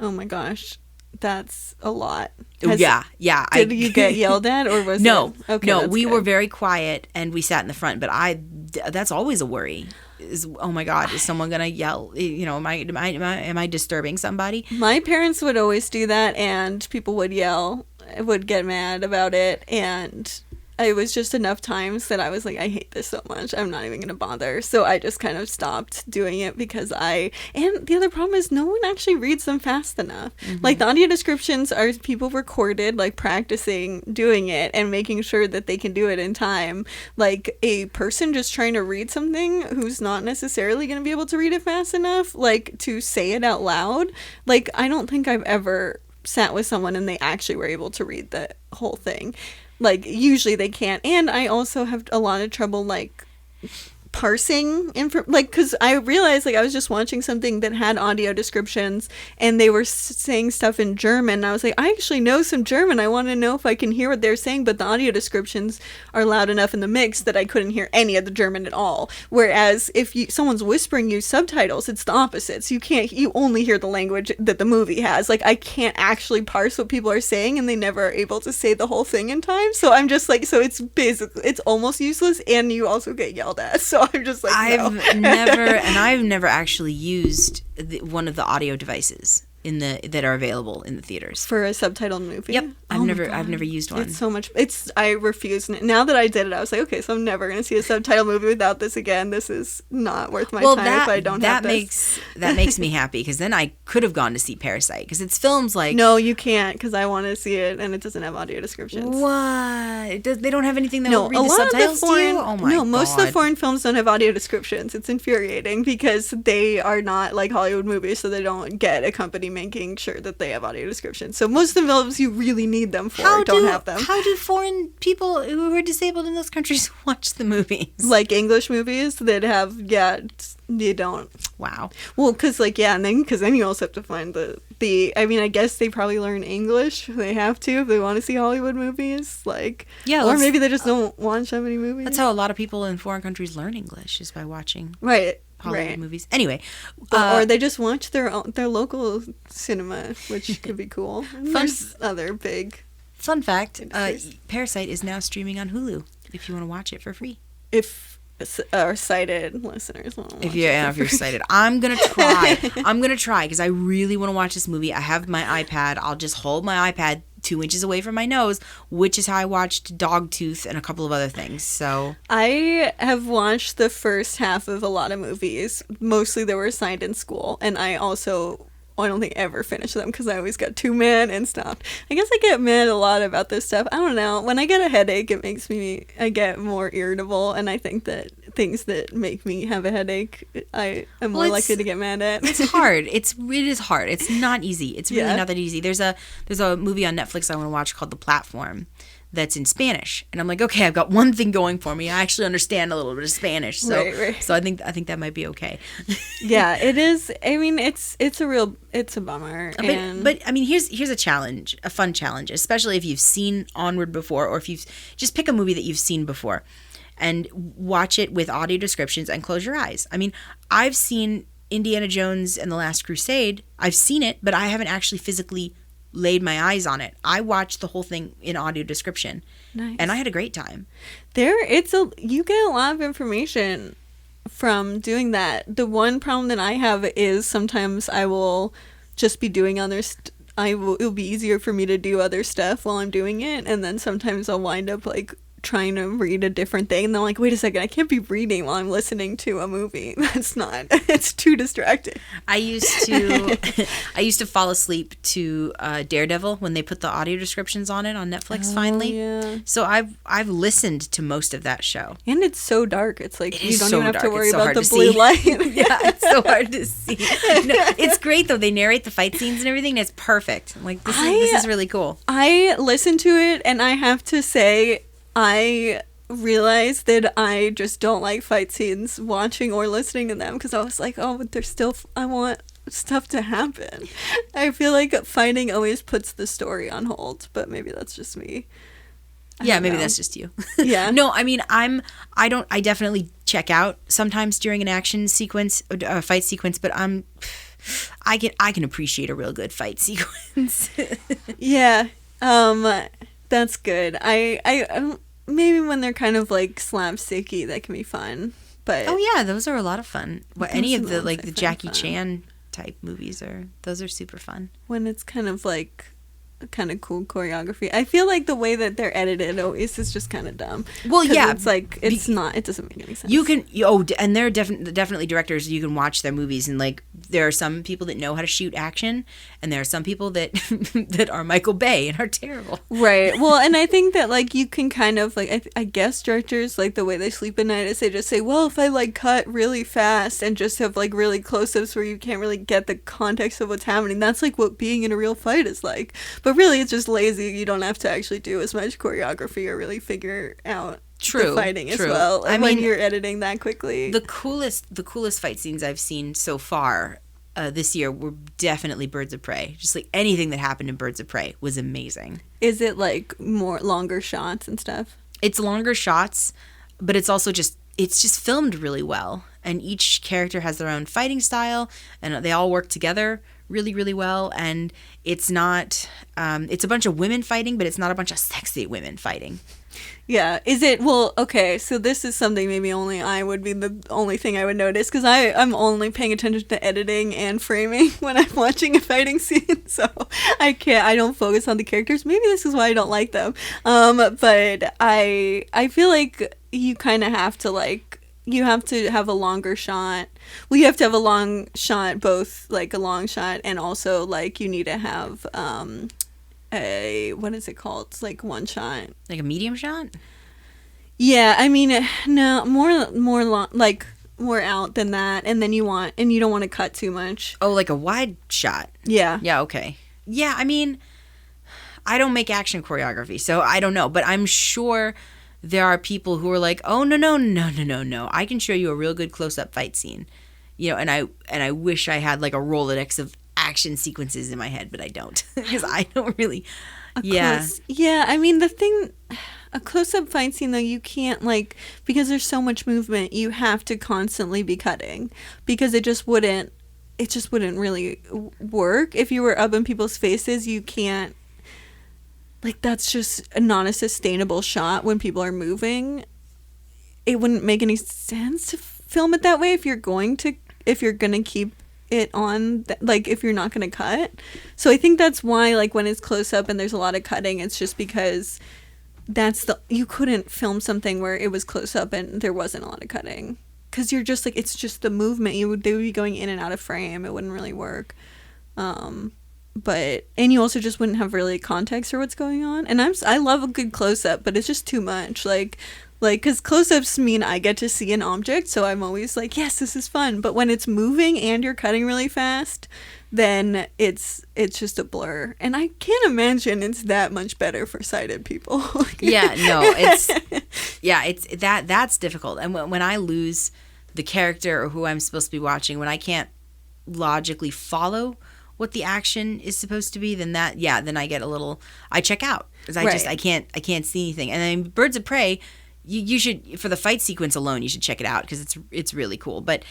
Oh my gosh, that's a lot. Yeah. Did you get yelled at, or was no? It? Okay, no, we were very quiet and we sat in the front. But that's always a worry. Oh my God, is someone gonna yell? You know, am I disturbing somebody? My parents would always do that, and people would yell, would get mad about it, and it was just enough times that I was like, I hate this so much, I'm not even gonna bother. So I just kind of stopped doing it because and the other problem is no one actually reads them fast enough. Like, the audio descriptions are people recorded, like, practicing doing it and making sure that they can do it in time. Like, a person just trying to read something who's not necessarily gonna be able to read it fast enough, like, to say it out loud, like, I don't think I've ever sat with someone and they actually were able to read the whole thing. Like, usually they can't. And I also have a lot of trouble, like, parsing like, because I realized, like, I was just watching something that had audio descriptions and they were saying stuff in German, and I was like, I actually know some German, I want to know if I can hear what they're saying, but the audio descriptions are loud enough in the mix that I couldn't hear any of the German at all. Whereas if someone's whispering you subtitles, it's the opposite. So you only hear the language that the movie has. Like, I can't actually parse what people are saying, and they never are able to say the whole thing in time. So I'm just like, so it's almost useless, and you also get yelled at. So I'm just like, I've never actually used one of the audio devices that are available in the theaters for a subtitled movie. Yep. I've never used one. It's so much. I refuse. Now that I did it, I was like, okay, so I'm never going to see a subtitled movie without this again. This is not worth my time if I don't have this. That makes me happy, because then I could have gone to see Parasite, because it's films like... No, you can't, because I want to see it, and it doesn't have audio descriptions. What? They don't have anything that will read the subtitles to you? Oh my God. No, most of the foreign films don't have audio descriptions. It's infuriating, because they are not like Hollywood movies, so they don't get a company making sure that they have audio descriptions. So most of the films you really need them for don't have them. How do foreign people who are disabled in those countries watch the movies? Like English movies that have, you don't. Wow. Well, because then you also have to find I mean, I guess they probably learn English. They have to if they want to see Hollywood movies. Like, yeah, or maybe they just don't watch that many movies. That's how a lot of people in foreign countries learn English, is by watching Hollywood movies. Anyway, or they just watch their local cinema, which could be cool. There's other big. Fun fact: Parasite is now streaming on Hulu. If you want to watch it for free. If our sighted listeners want to watch if you're sighted, I'm gonna try because I really want to watch this movie. I have my iPad. I'll just hold my iPad 2 inches away from my nose, which is how I watched Dogtooth and a couple of other things. So I have watched the first half of a lot of movies, mostly that were assigned in school, and I don't think ever finished them because I always got too mad and stopped. I guess I get mad a lot about this stuff. I don't know. When I get a headache, I get more irritable, and I think that things that make me have a headache, I am more likely to get mad at. It's hard. It is hard. It's not easy. It's really not that easy. There's a movie on Netflix I want to watch called The Platform that's in Spanish, and I'm like, okay, I've got one thing going for me. I actually understand a little bit of Spanish, so right. So I think that might be okay. Yeah, it is. I mean, it's a bummer. But I mean, here's a challenge, a fun challenge, especially if you've seen Onward before, or if you've just pick a movie that you've seen before, and watch it with audio descriptions and close your eyes. I mean, I've seen Indiana Jones and the Last Crusade. I've seen it, but I haven't actually physically laid my eyes on it. I watched the whole thing in audio description. Nice. And I had a great time. You get a lot of information from doing that. The one problem that I have is sometimes I will just be doing it'll be easier for me to do other stuff while I'm doing it, and then sometimes I'll wind up like trying to read a different thing, and then I'm like, wait a second, I can't be reading while I'm listening to a movie. It's too distracting. I used to fall asleep to Daredevil when they put the audio descriptions on it on Netflix finally. Yeah. So I've listened to most of that show. And it's so dark. It's like you don't even have to worry about the blue light. Yeah, it's so hard to see. No, it's great though. They narrate the fight scenes and everything, and it's perfect. I'm like, this is really cool. I listened to it, and I have to say, I realized that I just don't like fight scenes watching or listening to them, because I was like, oh, but I want stuff to happen. I feel like fighting always puts the story on hold, but maybe that's just me. Maybe that's just you. Yeah. No, I mean, I definitely check out sometimes during an action sequence, a fight sequence, but I can appreciate a real good fight sequence. Yeah. That's good. I maybe when they're kind of like slapsticky, that can be fun. But those are a lot of fun. Any of the like the Jackie Chan type movies those are super fun. When it's kind of like kind of cool choreography. I feel like the way that they're edited always is just kind of dumb. Well, yeah, it's like it doesn't make any sense. You can and they're definitely directors. You can watch their movies, and like there are some people that know how to shoot action, and there are some people that that are Michael Bay and are terrible. Right. Well, and I think that like you can kind of like I guess directors, like the way they sleep at night is they just say, well, if I like cut really fast and just have like really close-ups where you can't really get the context of what's happening, that's like what being in a real fight is like. But really, it's just lazy. You don't have to actually do as much choreography or really figure out the fighting as well. I mean, you're editing that quickly. The coolest fight scenes I've seen so far this year were definitely Birds of Prey. Just like anything that happened in Birds of Prey was amazing. Is it like more longer shots and stuff? It's longer shots, but it's also just filmed really well. And each character has their own fighting style, and they all work together really, really well. And it's not, it's a bunch of women fighting, but it's not a bunch of sexy women fighting. Yeah. Is it, well, okay, so this is something maybe only I would be the only thing I would notice, because I'm only paying attention to editing and framing when I'm watching a fighting scene, so I don't focus on the characters. Maybe this is why I don't like them. But I feel like you kind of have to like, you have to have a longer shot. Well, you have to have a long shot, both like a long shot and also like you need to have a, what is it called? It's like one shot. Like a medium shot? Yeah, I mean, no, more long, like more out than that, and then you don't want to cut too much. Oh, like a wide shot. Yeah. Yeah, okay. Yeah, I mean, I don't make action choreography, so I don't know, but I'm sure there are people who are like, oh, no. I can show you a real good close-up fight scene. You know, and I wish I had like a Rolodex of action sequences in my head, but I don't. Because I don't really, yeah. Yeah, I mean, a close-up fight scene, though, you can't, like, because there's so much movement, you have to constantly be cutting. Because it just wouldn't really work. If you were up in people's faces, you can't, like, that's just not a sustainable shot when people are moving. It wouldn't make any sense to film it that way if you're going to keep it on, like, if you're not going to cut. So I think that's why, like, when it's close up and there's a lot of cutting, it's just because you couldn't film something where it was close up and there wasn't a lot of cutting. Because you're just, like, it's just the movement. They would be going in and out of frame. It wouldn't really work. And you also just wouldn't have really context for what's going on. And I love a good close-up, but it's just too much. Like, because close-ups mean I get to see an object, so I'm always like, yes, this is fun. But when it's moving and you're cutting really fast, then it's just a blur. And I can't imagine it's that much better for sighted people. Yeah, no, that's difficult. And when I lose the character or who I'm supposed to be watching, when I can't logically follow what the action is supposed to be, then I get a little, I check out because I can't see anything. And then Birds of Prey, you should, for the fight sequence alone, you should check it out because it's really cool. But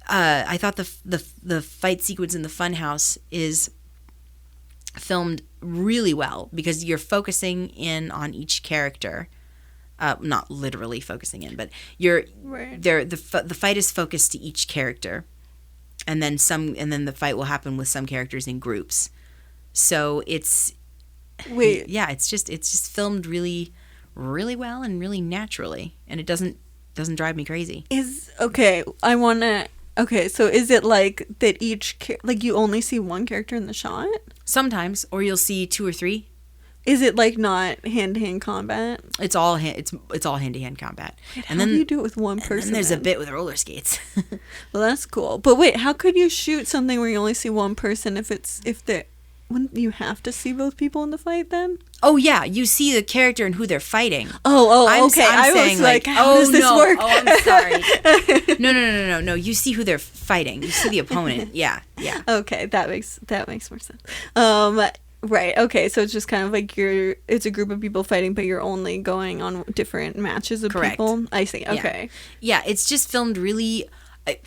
I thought the fight sequence in the Funhouse is filmed really well because you're focusing in on each character. Not literally focusing in, but the fight is focused to each character. And then the fight will happen with some characters in groups. So it's just filmed really, really well and really naturally, and it doesn't drive me crazy. So is it like that like you only see one character in the shot? Sometimes, or you'll see two or three. Is it like not hand-to-hand combat? It's all hand-to-hand combat. And then how do you do it with one person? And there's a bit with roller skates. Well, that's cool. But wait, how could you shoot something where you only see one person wouldn't you have to see both people in the fight then? Oh yeah, you see the character and who they're fighting. Okay. I'm saying was like, how does this work? Oh, I'm sorry. No. You see who they're fighting. You see the opponent. Yeah. Okay, that makes more sense. Right. Okay. So it's just kind of like it's a group of people fighting, but you're only going on different matches of people. I see. Okay. Yeah. It's just filmed really.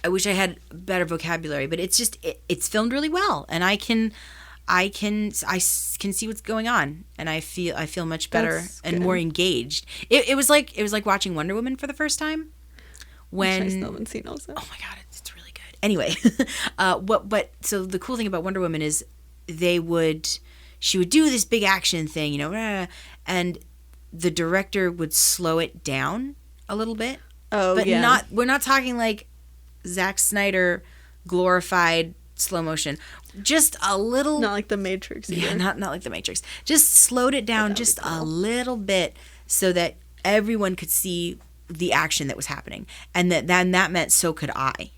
I wish I had better vocabulary, but it's filmed really well, and I can see what's going on, and I feel much better and more engaged. It was like watching Wonder Woman for the first time. When I still haven't seen also. Oh my god, it's really good. Anyway, so the cool thing about Wonder Woman is they would she would do this big action thing, you know, and the director would slow it down a little bit. Oh, but yeah. we're not talking like Zack Snyder glorified slow motion. Just a little. Not like The Matrix either. Yeah, not like The Matrix. Just slowed it down just a little bit so that everyone could see the action that was happening. And that meant so could I.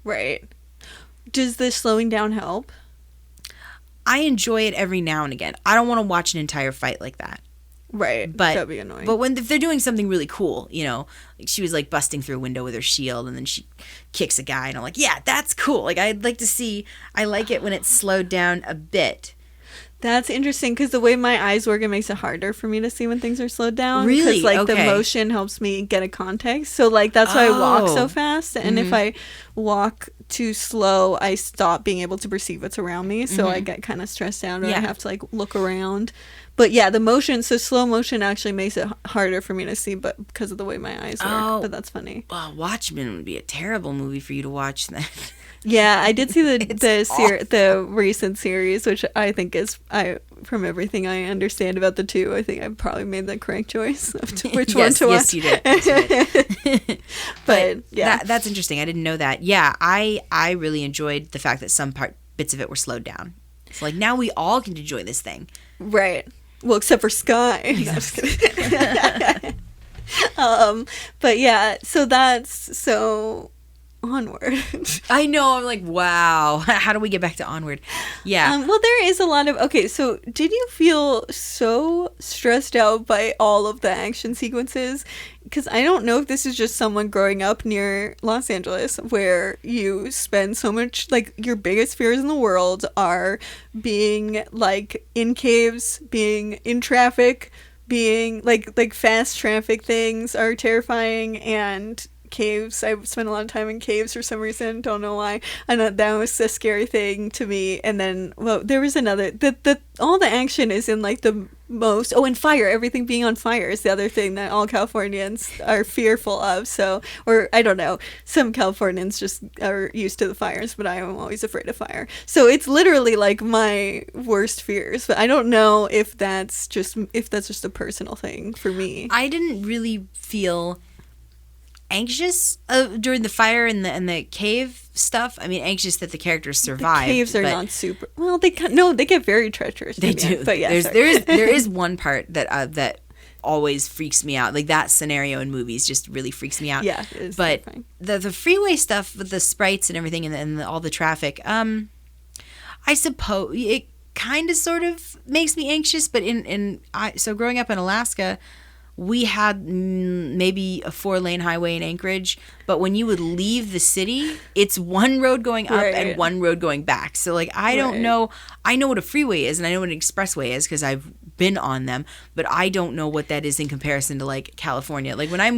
Right. Does the slowing down help? I enjoy it every now and again. I don't want to watch an entire fight like that. Right. But that'd be annoying. But if they're doing something really cool, you know, like she was like busting through a window with her shield and then she kicks a guy and I'm like, yeah, that's cool. Like I like it when it's slowed down a bit. That's interesting because the way my eyes work, it makes it harder for me to see when things are slowed down. Really? Because, like, okay. the motion helps me get a context. So, like, that's why I walk so fast. And if I walk too slow, I stop being able to perceive what's around me. So I get kind of stressed out and I have to, like, look around. But, yeah, the motion, so slow motion actually makes it harder for me to see but because of the way my eyes work. But that's funny. Well, Watchmen would be a terrible movie for you to watch then. Yeah, I did see the recent series, which I think is from everything I understand about the two, I think I probably made the correct choice of which one to watch. Yes, you did. Yes, you did. But yeah, that's interesting. I didn't know that. Yeah, I really enjoyed the fact that some bits of it were slowed down. It's like now we all can enjoy this thing, right? Well, except for Sky. No, I'm just kidding. But yeah, so. Onward. I know. I'm like, wow. How do we get back to Onward? Yeah. Well, there is a lot of. Okay, so did you feel so stressed out by all of the action sequences? Because I don't know if this is just someone growing up near Los Angeles where you spend so much, like, your biggest fears in the world are being, like, in caves, being in traffic, being, like fast traffic things are terrifying, and caves. I spent a lot of time in caves for some reason. Don't know why. And that was a scary thing to me. And then, well, there was another. All the action is in like the most. Oh, and fire. Everything being on fire is the other thing that all Californians are fearful of. So, or I don't know. Some Californians just are used to the fires, but I am always afraid of fire. So it's literally like my worst fears. But I don't know if that's just a personal thing for me. I didn't really feel anxious during the fire and the cave stuff. I mean, anxious that the characters survived. The caves are not super. Well, they get very treacherous. They do. But yeah, there is one part that always freaks me out. Like that scenario in movies just really freaks me out. Yeah, it is but terrifying. The freeway stuff with the sprites and everything and all the traffic. I suppose it kind of sort of makes me anxious. But so growing up in Alaska, we had maybe a 4-lane highway in Anchorage, but when you would leave the city, it's one road going up and one road going back. So, like, I don't know. I know what a freeway is and I know what an expressway is because I've been on them, but I don't know what that is in comparison to, like, California. Like, when I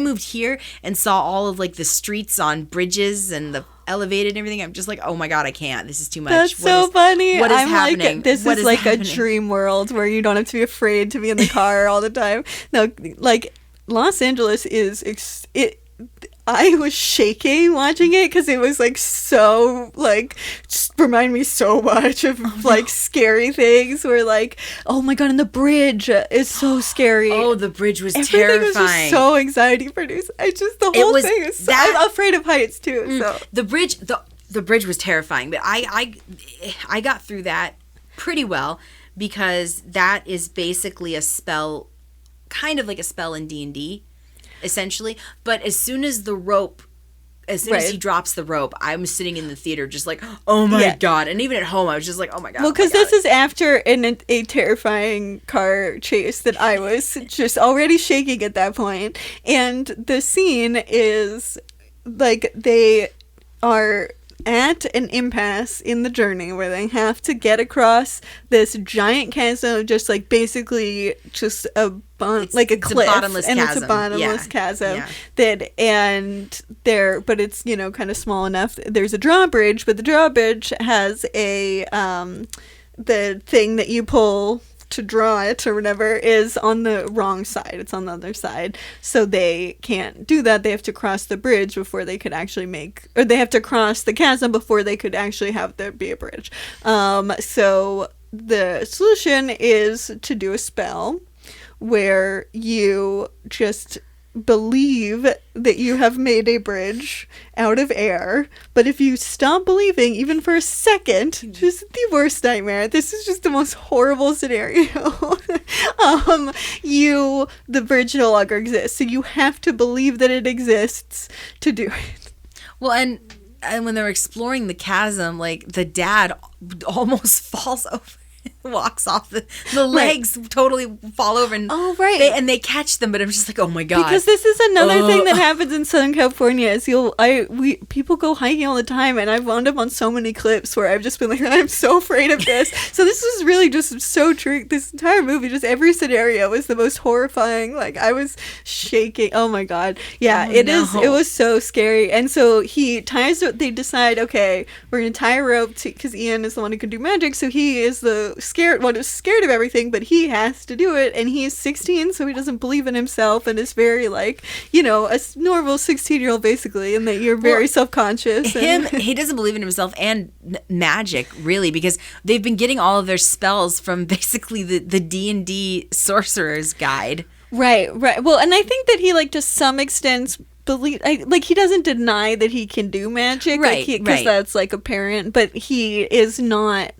moved here and saw all of, like, the streets on bridges and the elevated and everything, I'm just like, oh my god, I can't. This is too much. That's so funny. What is I'm happening? Like, this is like a dream world where you don't have to be afraid to be in the car all the time. No, like Los Angeles is I was shaking watching it because it was like so like just remind me so much of like scary things. Where like, oh my god, and the bridge is so scary. Oh, the bridge was Everything terrifying. was just so anxiety produced. The whole thing is. I'm afraid of heights too. So the bridge was terrifying, but I got through that pretty well because that is basically a spell, kind of like a spell in D&D. Essentially, but as soon as he drops the rope, I'm sitting in the theater just like, oh my god. And even at home I was just like, oh my god. Well, because this is after a terrifying car chase that I was just already shaking at that point. And the scene is like they are at an impasse in the journey where they have to get across this giant chasm, just like basically just a cliff, it's a bottomless chasm. It's a bottomless chasm. Yeah. But it's kind of small enough. There's a drawbridge, but the drawbridge has the thing that you pull to draw it or whatever is on the wrong side. It's on the other side. So they can't do that. They have to cross the bridge before they could actually they have to cross the chasm before they could actually have there be a bridge. So the solution is to do a spell where you just believe that you have made a bridge out of air, but if you stop believing even for a second, just the worst nightmare, this is just the most horrible scenario, the bridge no longer exists, so you have to believe that it exists to do it. Well, and when they're exploring the chasm, like, the dad almost falls over, walks off, the legs totally fall over, and they catch them, but I'm just like, oh my god, because this is another thing that happens in Southern California is people go hiking all the time, and I've wound up on so many clips where I've just been like, I'm so afraid of this. So this was really just so true. This entire movie, just every scenario was the most horrifying. Like, I was shaking. Oh my god, it was so scary. And so they decide, okay, we're gonna tie a rope because Ian is the one who can do magic, so he is the scared of everything, but he has to do it, and he's 16, so he doesn't believe in himself, and is very, like, a normal 16-year-old basically, and that you're very self-conscious. He doesn't believe in himself and magic, really, because they've been getting all of their spells from basically the D&D Sorcerer's Guide. Right. Well, and I think that he, like, to some extent he doesn't deny that he can do magic, right? Because that's, like, apparent, but he is not.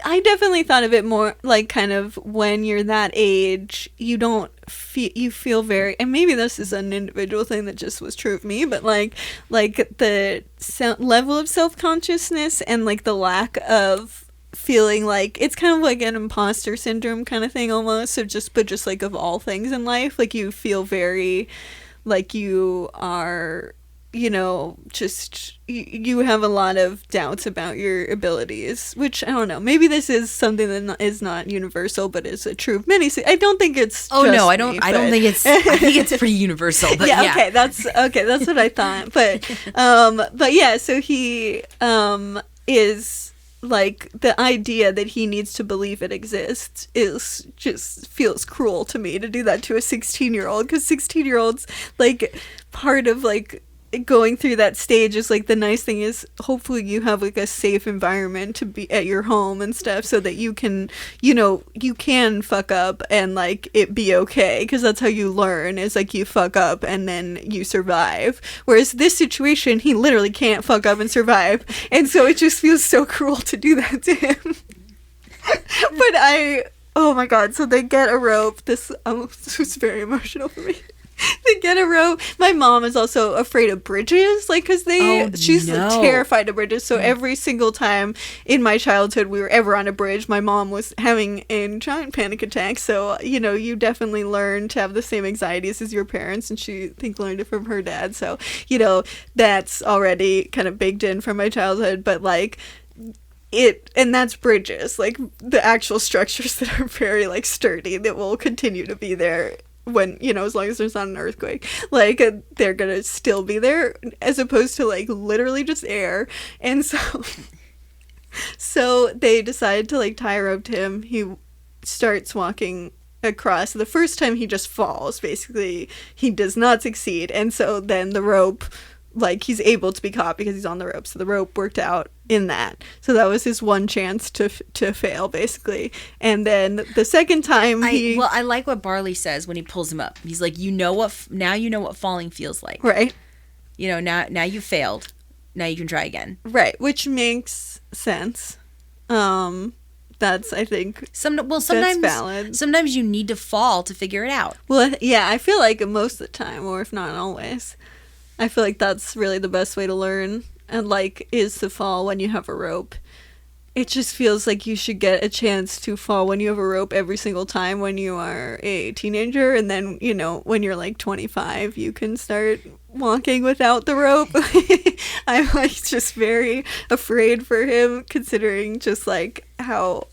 I definitely thought of it more like, kind of, when you're that age, you feel very, and maybe this is an individual thing that just was true of me, but like the level of self-consciousness and, like, the lack of feeling like, it's kind of like an imposter syndrome kind of thing almost, but just like, of all things in life, like, you feel very like you are, just you have a lot of doubts about your abilities, which, I don't know, maybe this is something that is not universal, but is a true of many. I don't think it's I don't think it's I think it's pretty universal, but okay, that's what I thought, but yeah, so he is, like, the idea that he needs to believe it exists is just feels cruel to me, to do that to a 16-year-old, because 16-year-olds, like, part of, like, going through that stage is, like, the nice thing is hopefully you have, like, a safe environment to be at your home and stuff, so that you can you can fuck up and, like, it be okay, because that's how you learn, is, like, you fuck up and then you survive, whereas this situation, he literally can't fuck up and survive, and so it just feels so cruel to do that to him. But oh my god, so they get a rope. This was very emotional for me. They get a rope. My mom is also afraid of bridges, like, because she's terrified of bridges. So every single time in my childhood we were ever on a bridge, my mom was having a giant panic attack. So, you definitely learn to have the same anxieties as your parents, and she, I think, learned it from her dad. So, that's already kind of baked in from my childhood. But, like, and that's bridges, like, the actual structures that are very, like, sturdy, that will continue to be there when, as long as there's not an earthquake, like, they're gonna still be there, as opposed to, like, literally just air. And so they decide to, like, tie a rope to him. He starts walking across. The first time he just falls, basically. He does not succeed, and so then the rope, like, he's able to be caught because he's on the rope, so the rope worked out in that. So that was his one chance to fail, basically. And then the second time I like what Barley says when he pulls him up. He's like, now you know what falling feels like. Right. Now you failed. Now you can try again. Right, which makes sense. That's, I think, sometimes that's valid. Sometimes you need to fall to figure it out. Well, yeah, I feel like most of the time, or if not always, I feel like that's really the best way to learn, and, like, is to fall when you have a rope. It just feels like you should get a chance to fall when you have a rope every single time when you are a teenager, and then, when you're, like, 25, you can start walking without the rope. I'm, like, just very afraid for him, considering just, like, how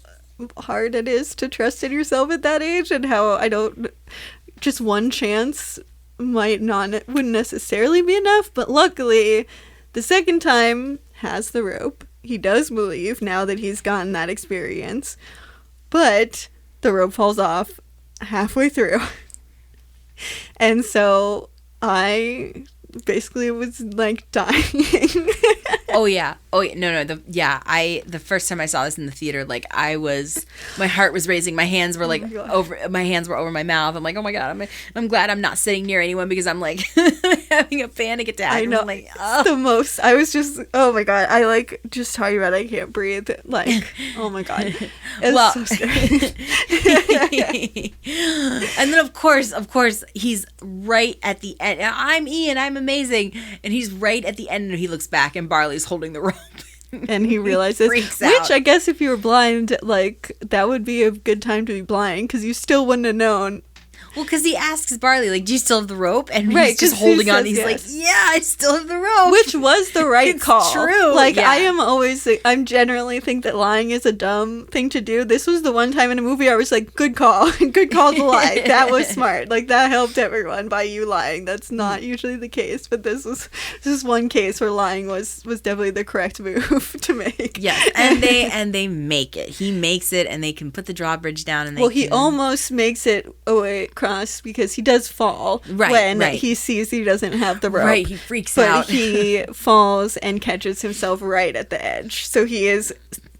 hard it is to trust in yourself at that age, and how just one chance wouldn't necessarily be enough. But luckily, the second time has the rope. He does believe, now that he's gotten that experience, but the rope falls off halfway through. And so I basically was, like, dying. Oh yeah, Oh no! The first time I saw this in the theater, like my heart was racing. My hands were like over my mouth. I'm like, oh my god! I'm glad I'm not sitting near anyone because I'm like having a panic attack. I know. I'm like, the most. I was just, oh my god! I like just talking about. I can't breathe. Like, oh my god! It's so scary. And then of course, he's right at the end. I'm Ian. I'm amazing. And he's right at the end, and he looks back, and Barley's holding the rope. And he realizes, which I guess if you were blind, like, that would be a good time to be blind, because you still wouldn't have known. Well, because he asks Barley, like, do you still have the rope? And he's just holding on. He's like, yeah, I still have the rope. Which was the right call. True. Like, yeah. I'm generally think that lying is a dumb thing to do. This was the one time in a movie I was like, good call. Good call to lie. That was smart. Like, that helped everyone by you lying. That's not usually the case. But this is one case where lying was definitely the correct move to make. Yes. And they make it. He makes it, and they can put the drawbridge down. And he almost makes it across because he does fall when he sees he doesn't have the rope. Right, he freaks out. But he falls and catches himself right at the edge.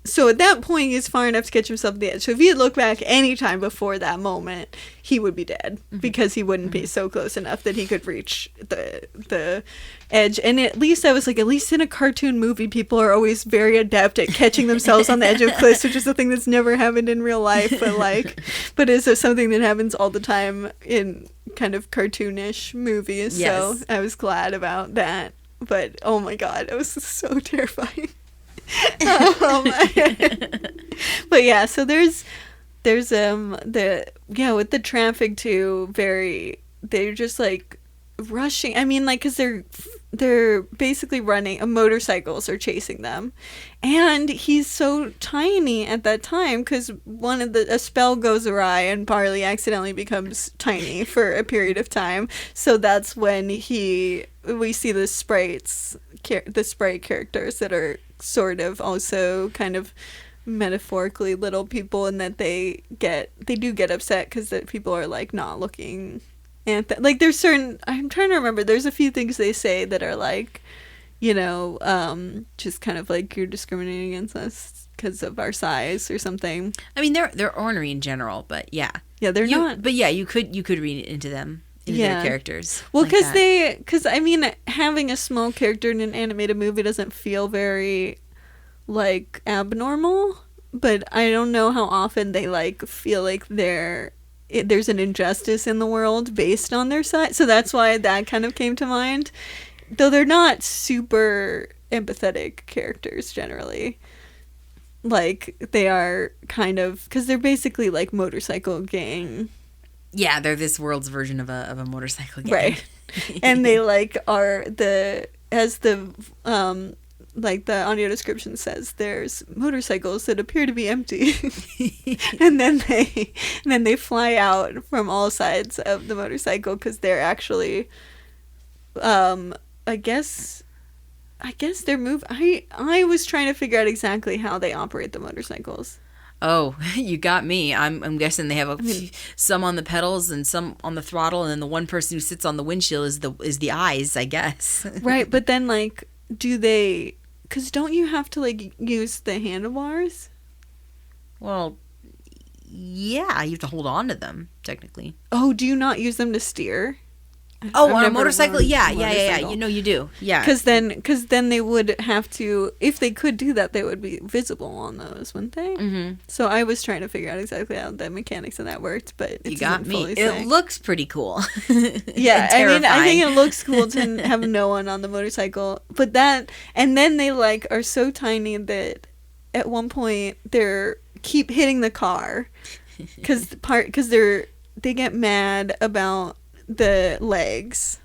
So at that point, he's far enough to catch himself at the edge. So if he had looked back any time before that moment, he would be dead because he wouldn't be so close enough that he could reach the edge. And at least I was like, at least in a cartoon movie, people are always very adept at catching themselves on the edge of cliffs, which is a thing that's never happened in real life. But is something that happens all the time in kind of cartoonish movies. Yes. So I was glad about that. But oh my god, it was so terrifying. But yeah, so there's with the traffic too, they're just like rushing. I mean, like, because they're basically running, motorcycles are chasing them, and he's so tiny at that time because a spell goes awry and Barley accidentally becomes tiny for a period of time. So that's when we see the sprite characters that are sort of also kind of metaphorically little people, and that they do get upset because that people are like not looking at like there's certain, I'm trying to remember, there's a few things they say that are like, just kind of like, you're discriminating against us because of our size or something. I mean, they're ornery in general, but yeah, they're not. But yeah, you could read it into them. Their characters. Well, because I mean, having a small character in an animated movie doesn't feel very like abnormal, but I don't know how often they like feel like there's an injustice in the world based on their size. So that's why that kind of came to mind. Though they're not super empathetic characters generally. Like, they are kind of, because they're basically like motorcycle gang. Yeah, they're this world's version of a motorcycle gang. Right. And they like are as the audio description says, there's motorcycles that appear to be empty. and then they fly out from all sides of the motorcycle because they're actually I guess they're I was trying to figure out exactly how they operate the motorcycles. Oh, you got me. I'm guessing they have some on the pedals and some on the throttle, and then the one person who sits on the windshield is the eyes, I guess. Right, but then like, do they? Because don't you have to like use the handlebars? Well, yeah, you have to hold on to them technically. Oh, do you not use them to steer? Oh, on a motorcycle? Yeah. You know you do. Yeah. Because then they would have to, if they could do that, they would be visible on those, wouldn't they? Mm-hmm. So I was trying to figure out exactly how the mechanics of that worked, but you got me. It looks pretty cool. Yeah, I mean, I think it looks cool to have no one on the motorcycle, but and then they like are so tiny that at one point they're keep hitting the car because they get mad about the legs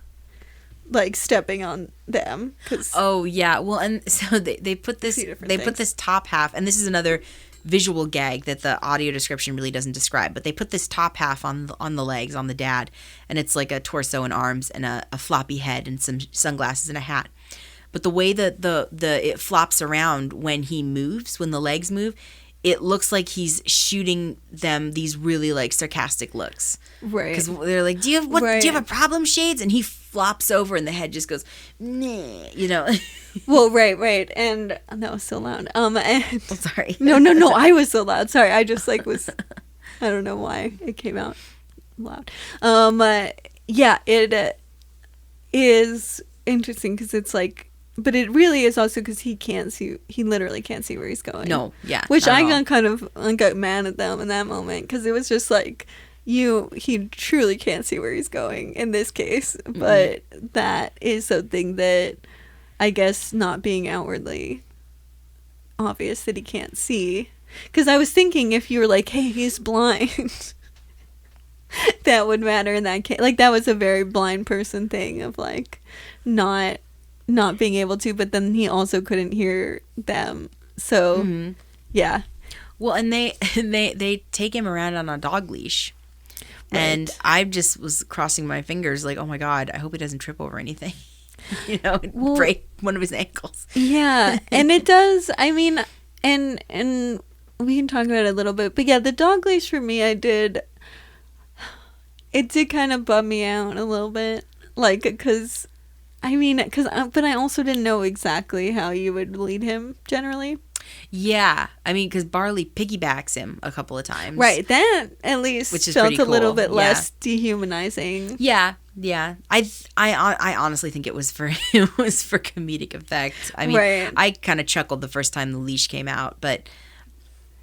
like stepping on them. Oh yeah, well, and so they put this top half, and this is another visual gag that the audio description really doesn't describe, but they put this top half on the legs on the dad, and it's like a torso and arms and a floppy head and some sunglasses and a hat. But the way that it flops around when he moves, when the legs move, it looks like he's shooting them these really like sarcastic looks. Right. Because they're like, do you have a problem, Shades? And he flops over and the head just goes, nah, you know. Well, right. And that was so loud. And sorry. No, I was so loud. Sorry. I just like was, I don't know why it came out loud. Yeah, it is interesting because it's like, but it really is also because he literally can't see where he's going. No, yeah. Which I got mad at them in that moment because it was just like, he truly can't see where he's going in this case. But that is something that I guess not being outwardly obvious that he can't see. Because I was thinking if you were like, hey, he's blind, that would matter in that case. Like, that was a very blind person thing of like not being able to, but then he also couldn't hear them. So yeah. Well, and they take him around on a dog leash. Right. And I just was crossing my fingers like, oh my God, I hope he doesn't trip over anything. You know, break one of his ankles. Yeah. And it does, I mean, and we can talk about it a little bit, but yeah, the dog leash for me, it did kind of bum me out a little bit. Like, but I also didn't know exactly how you would lead him generally. Yeah, I mean, because Barley piggybacks him a couple of times. Right, that at least which is felt cool. a little bit less dehumanizing. Yeah. I honestly think it was for comedic effect. I mean, right. I kind of chuckled the first time the leash came out, but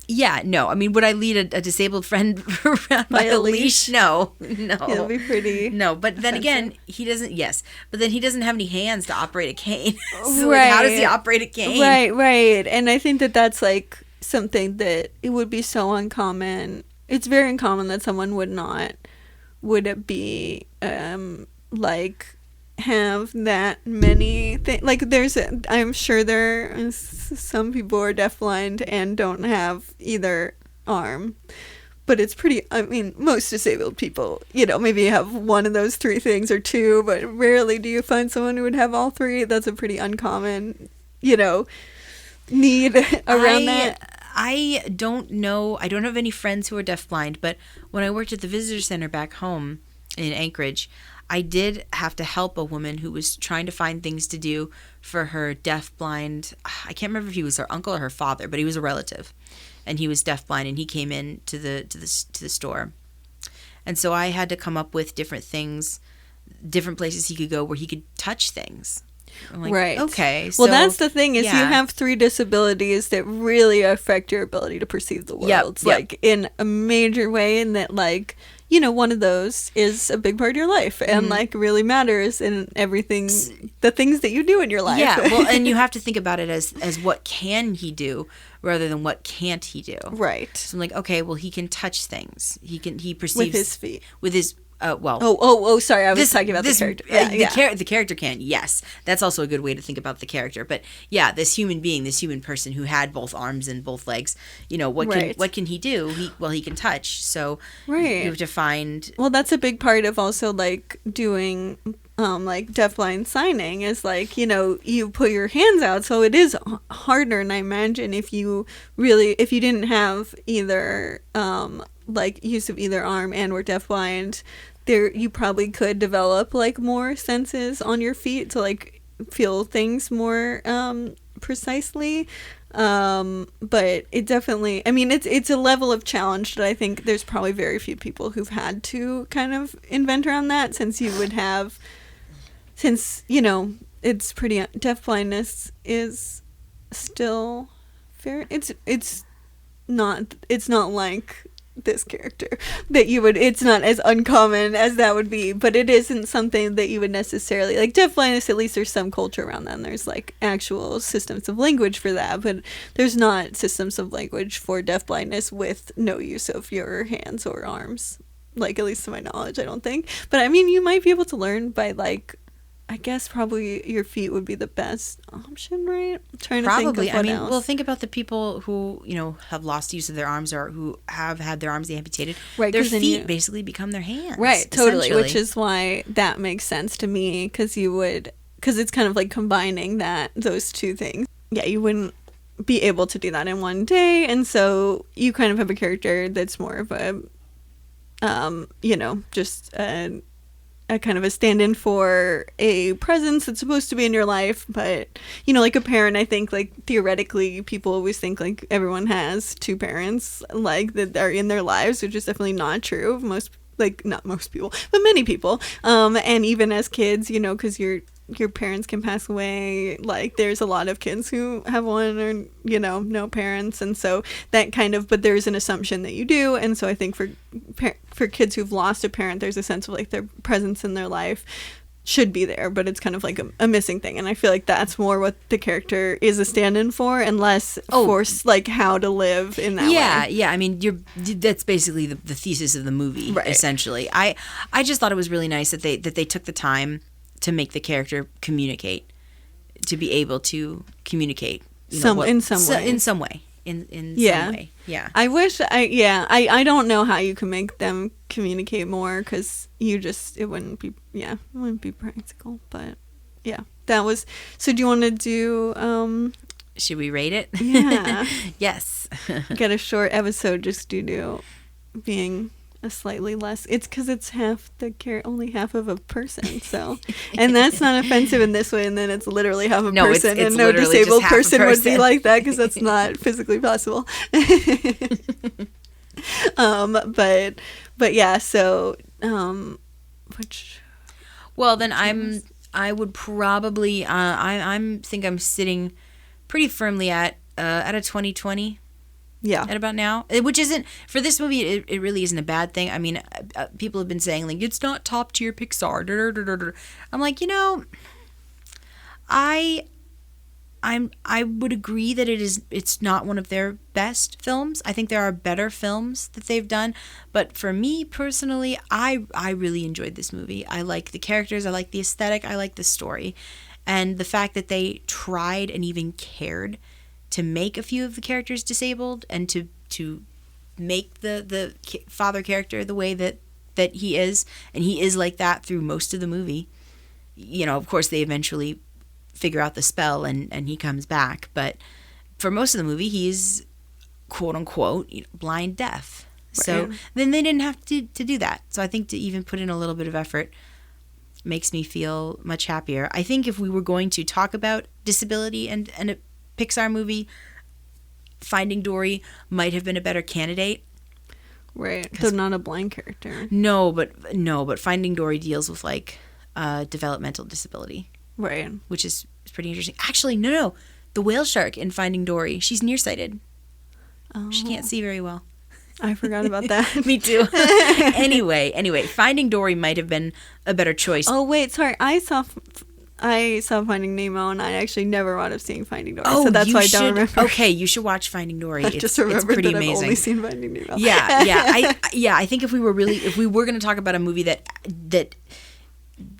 yeah, no. I mean, would I lead a disabled friend around by a leash? No. It'll be pretty. No, but then again, he doesn't. Yes, but then he doesn't have any hands to operate a cane. So right. Like, how does he operate a cane? Right. And I think that's like something that it would be so uncommon. It's very uncommon that someone would it be like have that many things. Like I'm sure there are some people who are deafblind and don't have either arm, but it's pretty, I mean, most disabled people, you know, maybe have one of those three things or two, but rarely do you find someone who would have all three. That's a pretty uncommon, you know, need around that. I don't know. I don't have any friends who are deafblind, but when I worked at the visitor center back home in Anchorage, I did have to help a woman who was trying to find things to do for her deafblind. I can't remember if he was her uncle or her father, but he was a relative, and he was deafblind, and he came in to the store, and so I had to come up with different things, different places he could go where he could touch things. I'm like, right. Okay. So, well, that's the thing is you have three disabilities that really affect your ability to perceive the world. Yep. Like in a major way, in that like, you know, one of those is a big part of your life and like really matters in everything, the things that you do in your life. Yeah. Well, and you have to think about it as what can he do rather than what can't he do. Right. So I'm like, okay, well, he can touch things. He perceives with his feet. With his well. Oh, sorry. I was talking about the character. The character can. Yes, that's also a good way to think about the character. But yeah, this human being, this human person who had both arms and both legs. You know, what can he do? He can touch. So you have to find. Well, that's a big part of also like doing like deafblind signing is like, you know, you put your hands out, so it is harder. And I imagine if you didn't have either like use of either arm and were deafblind, you probably could develop like more senses on your feet to like feel things more precisely. But it definitely, I mean, it's a level of challenge that I think there's probably very few people who've had to kind of invent around that, since you know, it's pretty, deafblindness is still very, it's not like this character that it's not as uncommon as that would be, but it isn't something that you would necessarily like. Deafblindness, at least there's some culture around that, and there's like actual systems of language for that, but there's not systems of language for deafblindness with no use of your hands or arms, like, at least to my knowledge, I don't think. But I mean, you might be able to learn by like, I guess probably your feet would be the best option, right? I'm trying to think of what else. Well, think about the people who, you know, have lost use of their arms or who have had their arms amputated. Right, their feet basically become their hands. Right, totally. Which is why that makes sense to me, because it's kind of like combining those two things. Yeah, you wouldn't be able to do that in one day. And so you kind of have a character that's more of a, just a kind of a stand-in for a presence that's supposed to be in your life. But, like a parent, I think, like, theoretically, people always think, like, everyone has two parents, like, that are in their lives, which is definitely not true. Not most people, but many people. And even as kids, because your parents can pass away. Like, there's a lot of kids who have one or, no parents. And so that kind of, but there's an assumption that you do. And so I think for kids who've lost a parent, there's a sense of like their presence in their life should be there, but it's kind of like a missing thing. And I feel like that's more what the character is a stand-in for, and less force like how to live in that way. Yeah. I mean, that's basically the thesis of the movie, right. Essentially. I just thought it was really nice that they took the time to make the character communicate, to be able to communicate in some way. Yeah. I wish I don't know how you can make them communicate more, because it wouldn't be practical. But yeah, that was. So do you want to do? Should we rate it? Yeah. Yes. Get a short episode just due to being a slightly less. It's because it's only half of a person. So, and that's not offensive in this way. And then it's literally half a person, it's and no disabled person would be like that, because that's not physically possible. But yeah. So, Well, then I would probably I'm sitting pretty firmly at a 20/20. Yeah. At about now, which isn't, for this movie, it really isn't a bad thing. I mean, people have been saying, like, it's not top tier Pixar. I'm like, I would agree that it's not one of their best films. I think there are better films that they've done, but for me personally, I really enjoyed this movie. I like the characters, I like the aesthetic, I like the story, and the fact that they tried and even cared to make a few of the characters disabled, and to make the father character the way that he is, and he is like that through most of the movie. Of course, they eventually figure out the spell and he comes back, but for most of the movie, he's quote unquote blind deaf. Right. So then they didn't have to do that. So I think to even put in a little bit of effort makes me feel much happier. I think if we were going to talk about disability and a Pixar movie, Finding Dory might have been a better candidate. Right. Though not a blind character. No, but Finding Dory deals with like developmental disability. Right. Which is pretty interesting. Actually, no. The whale shark in Finding Dory, she's nearsighted. Oh. She can't see very well. I forgot about that. Me too. Anyway, Finding Dory might have been a better choice. Oh, wait, sorry. I saw Finding Nemo, and I actually never wound up seeing Finding Dory, so that's why I don't remember. Okay, you should watch Finding Dory. It's pretty that amazing. I've only seen Finding Nemo. I think if we were going to talk about a movie that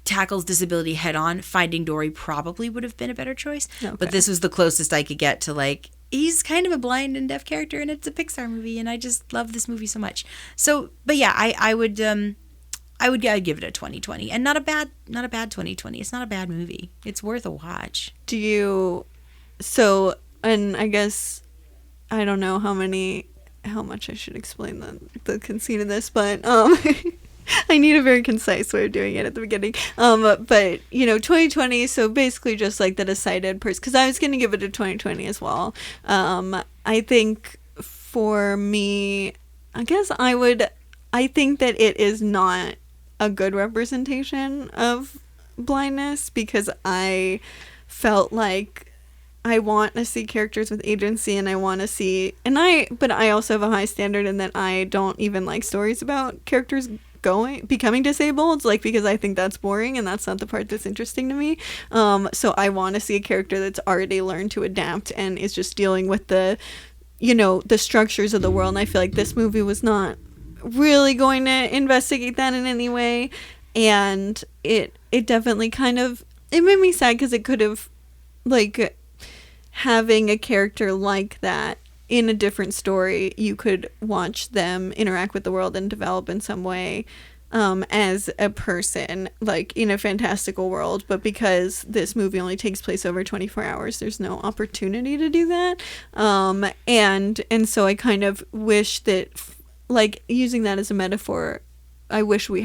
tackles disability head on, Finding Dory probably would have been a better choice. Okay. But this was the closest I could get to, like, he's kind of a blind and deaf character, and it's a Pixar movie, and I just love this movie so much. So, but yeah, I would give it a 20/20, and not a bad 20/20. It's not a bad movie. It's worth a watch. And I guess I don't know how much I should explain the conceit of this, but I need a very concise way of doing it at the beginning. But 20/20. So basically, just like the decided person, because I was going to give it a 20/20 as well. I think for me, I guess I think that it is not a good representation of blindness, because I felt like I want to see characters with agency, and I want to see, but I also have a high standard in that I don't even like stories about characters becoming disabled, like, because I think that's boring, and that's not the part that's interesting to me. So I want to see a character that's already learned to adapt and is just dealing with the structures of the world. And I feel like this movie was not really going to investigate that in any way, and it definitely it made me sad, because it could have, like, having a character like that in a different story, you could watch them interact with the world and develop in some way as a person, like in a fantastical world, but because this movie only takes place over 24 hours, there's no opportunity to do that. And so I kind of wish that, like, using that as a metaphor, I wish we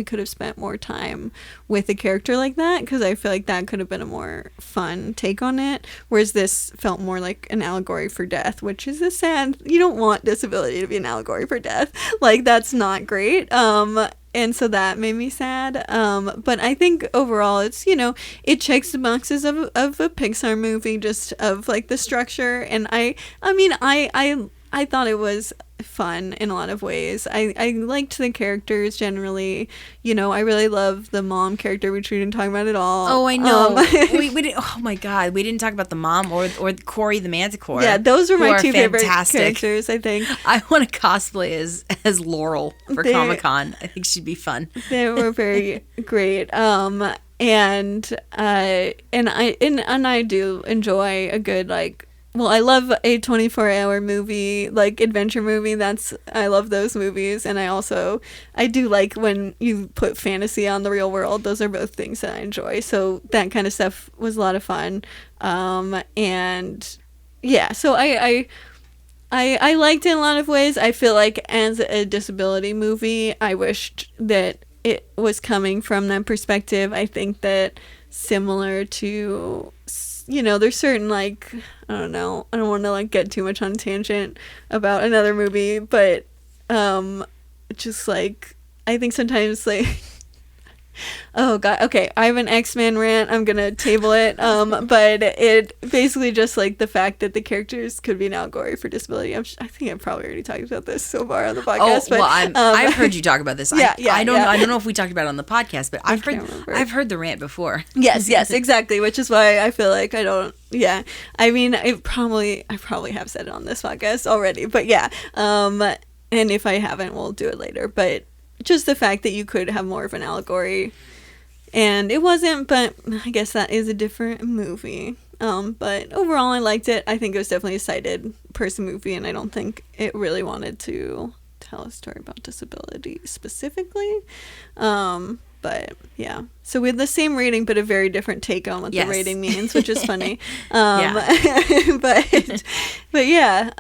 could have spent more time with a character like that, because I feel like that could have been a more fun take on it, whereas this felt more like an allegory for death, which is you don't want disability to be an allegory for death. Like, that's not great. And so that made me sad. But I think overall it's, it checks the boxes of a Pixar movie, just of like the structure. And I thought it was fun in a lot of ways. I liked the characters generally. I really love the mom character, which we didn't talk about at all. Oh, I know. we didn't. Oh my God, we didn't talk about the mom or Corey the Manticore. Yeah, those were my two favorite characters, I think. I want to cosplay as Laurel for Comic-Con. I think she'd be fun. They were very great. And I do enjoy a good, like, well, I love a 24-hour movie, like adventure movie. I love those movies. And I do like when you put fantasy on the real world. Those are both things that I enjoy. So that kind of stuff was a lot of fun. And yeah, so I liked it in a lot of ways. I feel like as a disability movie, I wished that it was coming from that perspective. I think that similar to, there's certain, like, I don't know, I don't want to like get too much on tangent about another movie, but just like, I think sometimes, like, oh God, okay, I have an X-Men rant, I'm gonna table it, but it basically just like the fact that the characters could be an allegory for disability. I think I've probably already talked about this so far on the podcast. Oh, but, well, I've heard you talk about this. I don't know if we talked about it on the podcast, but I've heard the rant before. Yes, exactly, which is why I feel like I don't. Yeah, I mean, I probably have said it on this podcast already, but yeah, and if I haven't, we'll do it later. But just the fact that you could have more of an allegory, and it wasn't, but I guess that is a different movie. But overall, I liked it. I think it was definitely a sighted person movie, and I don't think it really wanted to tell a story about disability specifically. But yeah, so we had the same rating, but a very different take on what the rating means, which is funny. But yeah.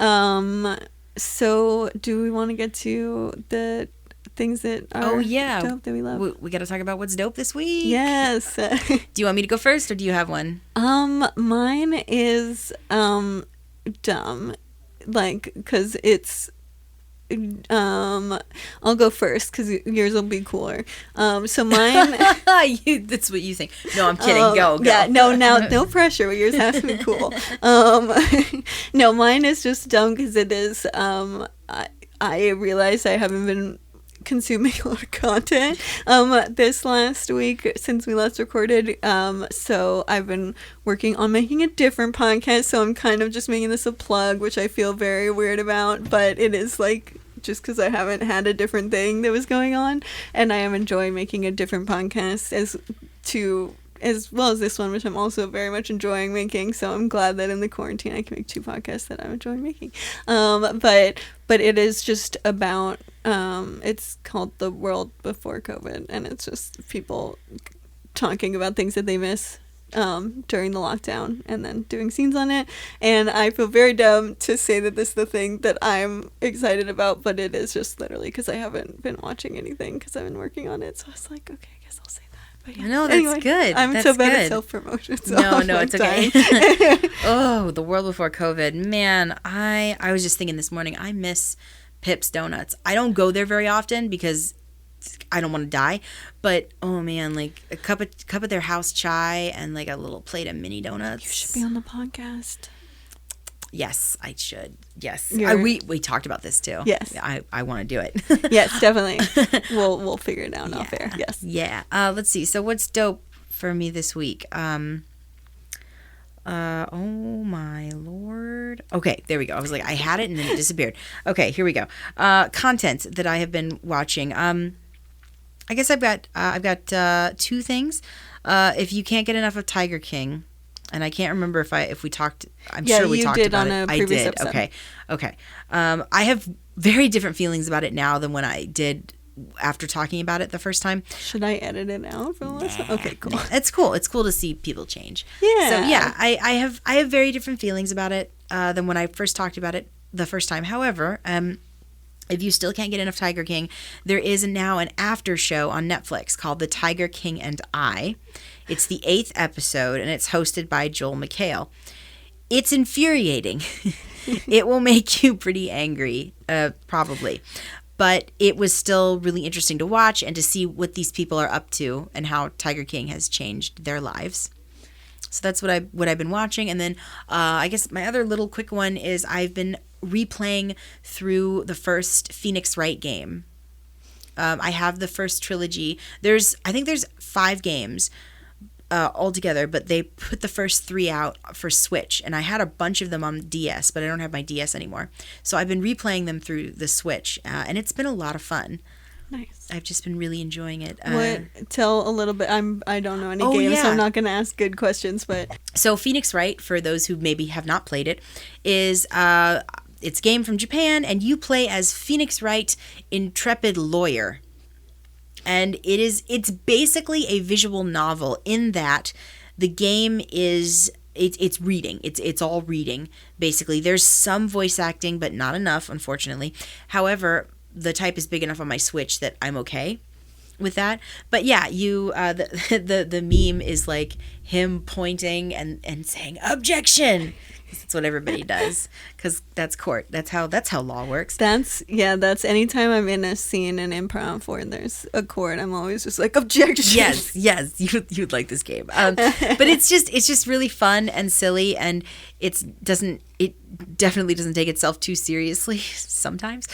So do we want to get to the things that are dope that we love? We got to talk about what's dope this week. Yes. Do you want me to go first, or do you have one? Mine is dumb, like, because it's I'll go first because yours will be cooler. So mine. That's what you think. No, I'm kidding. Go. Yeah. No pressure. But yours has to be cool. No, mine is just dumb because it is. I realize I haven't been consuming a lot of content this last week since we last recorded, so I've been working on making a different podcast, so I'm kind of just making this a plug, which I feel very weird about, but it is like just because I haven't had a different thing that was going on, and I am enjoying making a different podcast as well as this one, which I'm also very much enjoying making. So I'm glad that in the quarantine I can make two podcasts that I'm enjoying making. But it is just about, it's called The World Before COVID, and it's just people talking about things that they miss during the lockdown and then doing scenes on it. And I feel very dumb to say that this is the thing that I'm excited about, but it is just literally because I haven't been watching anything because I've been working on it. So I was like, okay, I guess I'll say that. But yeah. No, that's good. I'm so bad at self-promotion. So no, it's okay. Oh, The World Before COVID. Man, I was just thinking this morning, I miss Pip's Donuts. I don't go there very often because I don't want to die, but oh man, like a cup of their house chai and like a little plate of mini donuts. You should be on the podcast. Yes, I should. Yes, we talked about this too. Yes, I want to do it. Yes, definitely. We'll figure it out off air. Yes. Yeah. Let's see. So what's dope for me this week? Oh my Lord. Okay, there we go. I was like, I had it and then it disappeared. Okay, here we go. Content that I have been watching. I guess I've got two things. If you can't get enough of Tiger King, and I can't remember if we talked. I'm sure we talked about it. Yeah, you did on a previous episode. Okay. I have very different feelings about it now than when I did after talking about it the first time. Should I edit it out for the last time? Okay, cool. It's cool. It's cool to see people change. Yeah. So yeah, I have very different feelings about it than when I first talked about it the first time. However, if you still can't get enough Tiger King, there is now an after show on Netflix called The Tiger King and I. It's the 8th episode, and it's hosted by Joel McHale. It's infuriating. It will make you pretty angry, probably. But it was still really interesting to watch and to see what these people are up to and how Tiger King has changed their lives. So that's what I've been watching. And then I guess my other little quick one is I've been replaying through the first Phoenix Wright game. I have the first trilogy. I think there's 5 games altogether, but they put the first 3 out for Switch, and I had a bunch of them on DS, but I don't have my DS anymore. So I've been replaying them through the Switch, and it's been a lot of fun. Nice. I've just been really enjoying it. Tell a little bit. I don't know any games, so I'm not going to ask good questions. But so Phoenix Wright, for those who maybe have not played it, is it's a game from Japan, and you play as Phoenix Wright, intrepid lawyer. And it's basically a visual novel in that the game is it's reading. It's all reading, basically. There's some voice acting, but not enough, unfortunately. However, the type is big enough on my Switch that I'm okay with that. But yeah, the meme is like him pointing and saying objection. That's what everybody does, because that's court. That's how law works. That's anytime I'm in a scene in improv where there's a court, I'm always just like objection. Yes, you'd like this game. But it's just really fun and silly, and it definitely doesn't take itself too seriously sometimes.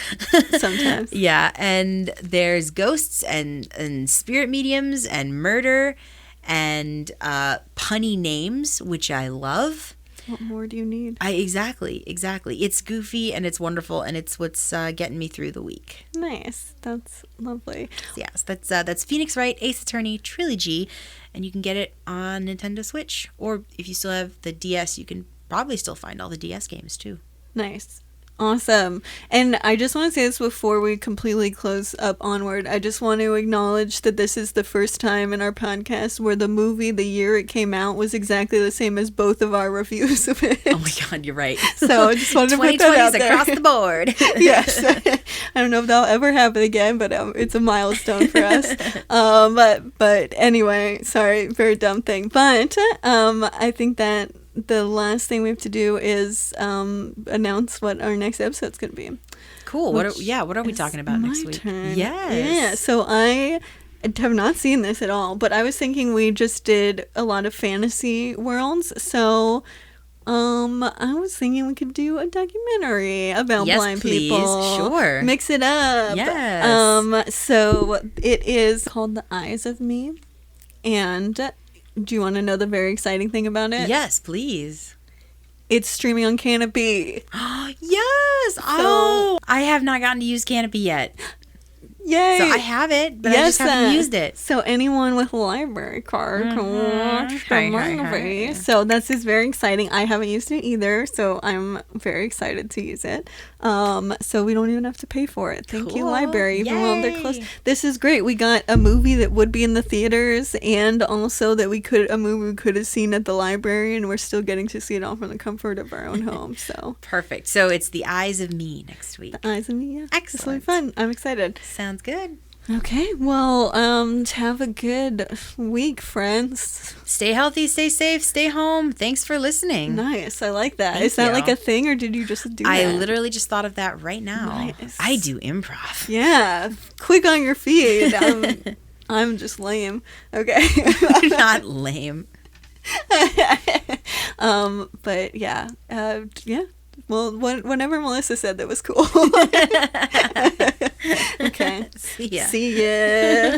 Sometimes. Yeah, and there's ghosts and spirit mediums and murder and punny names, which I love. What more do you need? Exactly. It's goofy and it's wonderful, and it's what's getting me through the week. Nice. That's lovely. Yes, that's Phoenix Wright Ace Attorney Trilogy, and you can get it on Nintendo Switch, or if you still have the DS, you can probably still find all the DS games too. Nice. Awesome. And I just want to say this before we completely close up Onward. I just want to acknowledge that this is the first time in our podcast where the movie, the year it came out, was exactly the same as both of our reviews of it. Oh my God, you're right. So I just wanted to put that out there. across the board. Yes. I don't know if that'll ever happen again, but it's a milestone for us. But anyway, sorry, very dumb thing. But I think that the last thing we have to do is announce what our next episode's going to be. Cool. What are we talking about next week? Turn. Yes. Yeah. So I have not seen this at all, but I was thinking we just did a lot of fantasy worlds. So I was thinking we could do a documentary about blind people. Sure. Mix it up. Yes. So it is called The Eyes of Me. And do you want to know the very exciting thing about it? Yes, please. It's streaming on Canopy. Yes. I have not gotten to use Canopy yet. Yay. So I have it, but I just haven't used it. So anyone with a library card can watch the movie. So this is very exciting. I haven't used it either, so I'm very excited to use it. So we don't even have to pay for it. Thank you, library, even while they're closed. This is great. We got a movie that would be in the theaters, and also that a movie we could have seen at the library, and we're still getting to see it all from the comfort of our own home. So perfect. So it's The Eyes of Me next week. The Eyes of Me, yeah. Excellent. It's really fun. I'm excited. Sounds good. Okay, well, have a good week, friends. Stay healthy, stay safe, stay home. Thanks for listening. Nice, I like that. Thank Is that you. like a thing, or did you just do that? I literally just thought of that right now. Nice. I do improv. Yeah, click on your feed. I'm just lame. Okay. You're not lame. But yeah. Well, whenever Melissa said that was cool. Okay. See ya. See ya.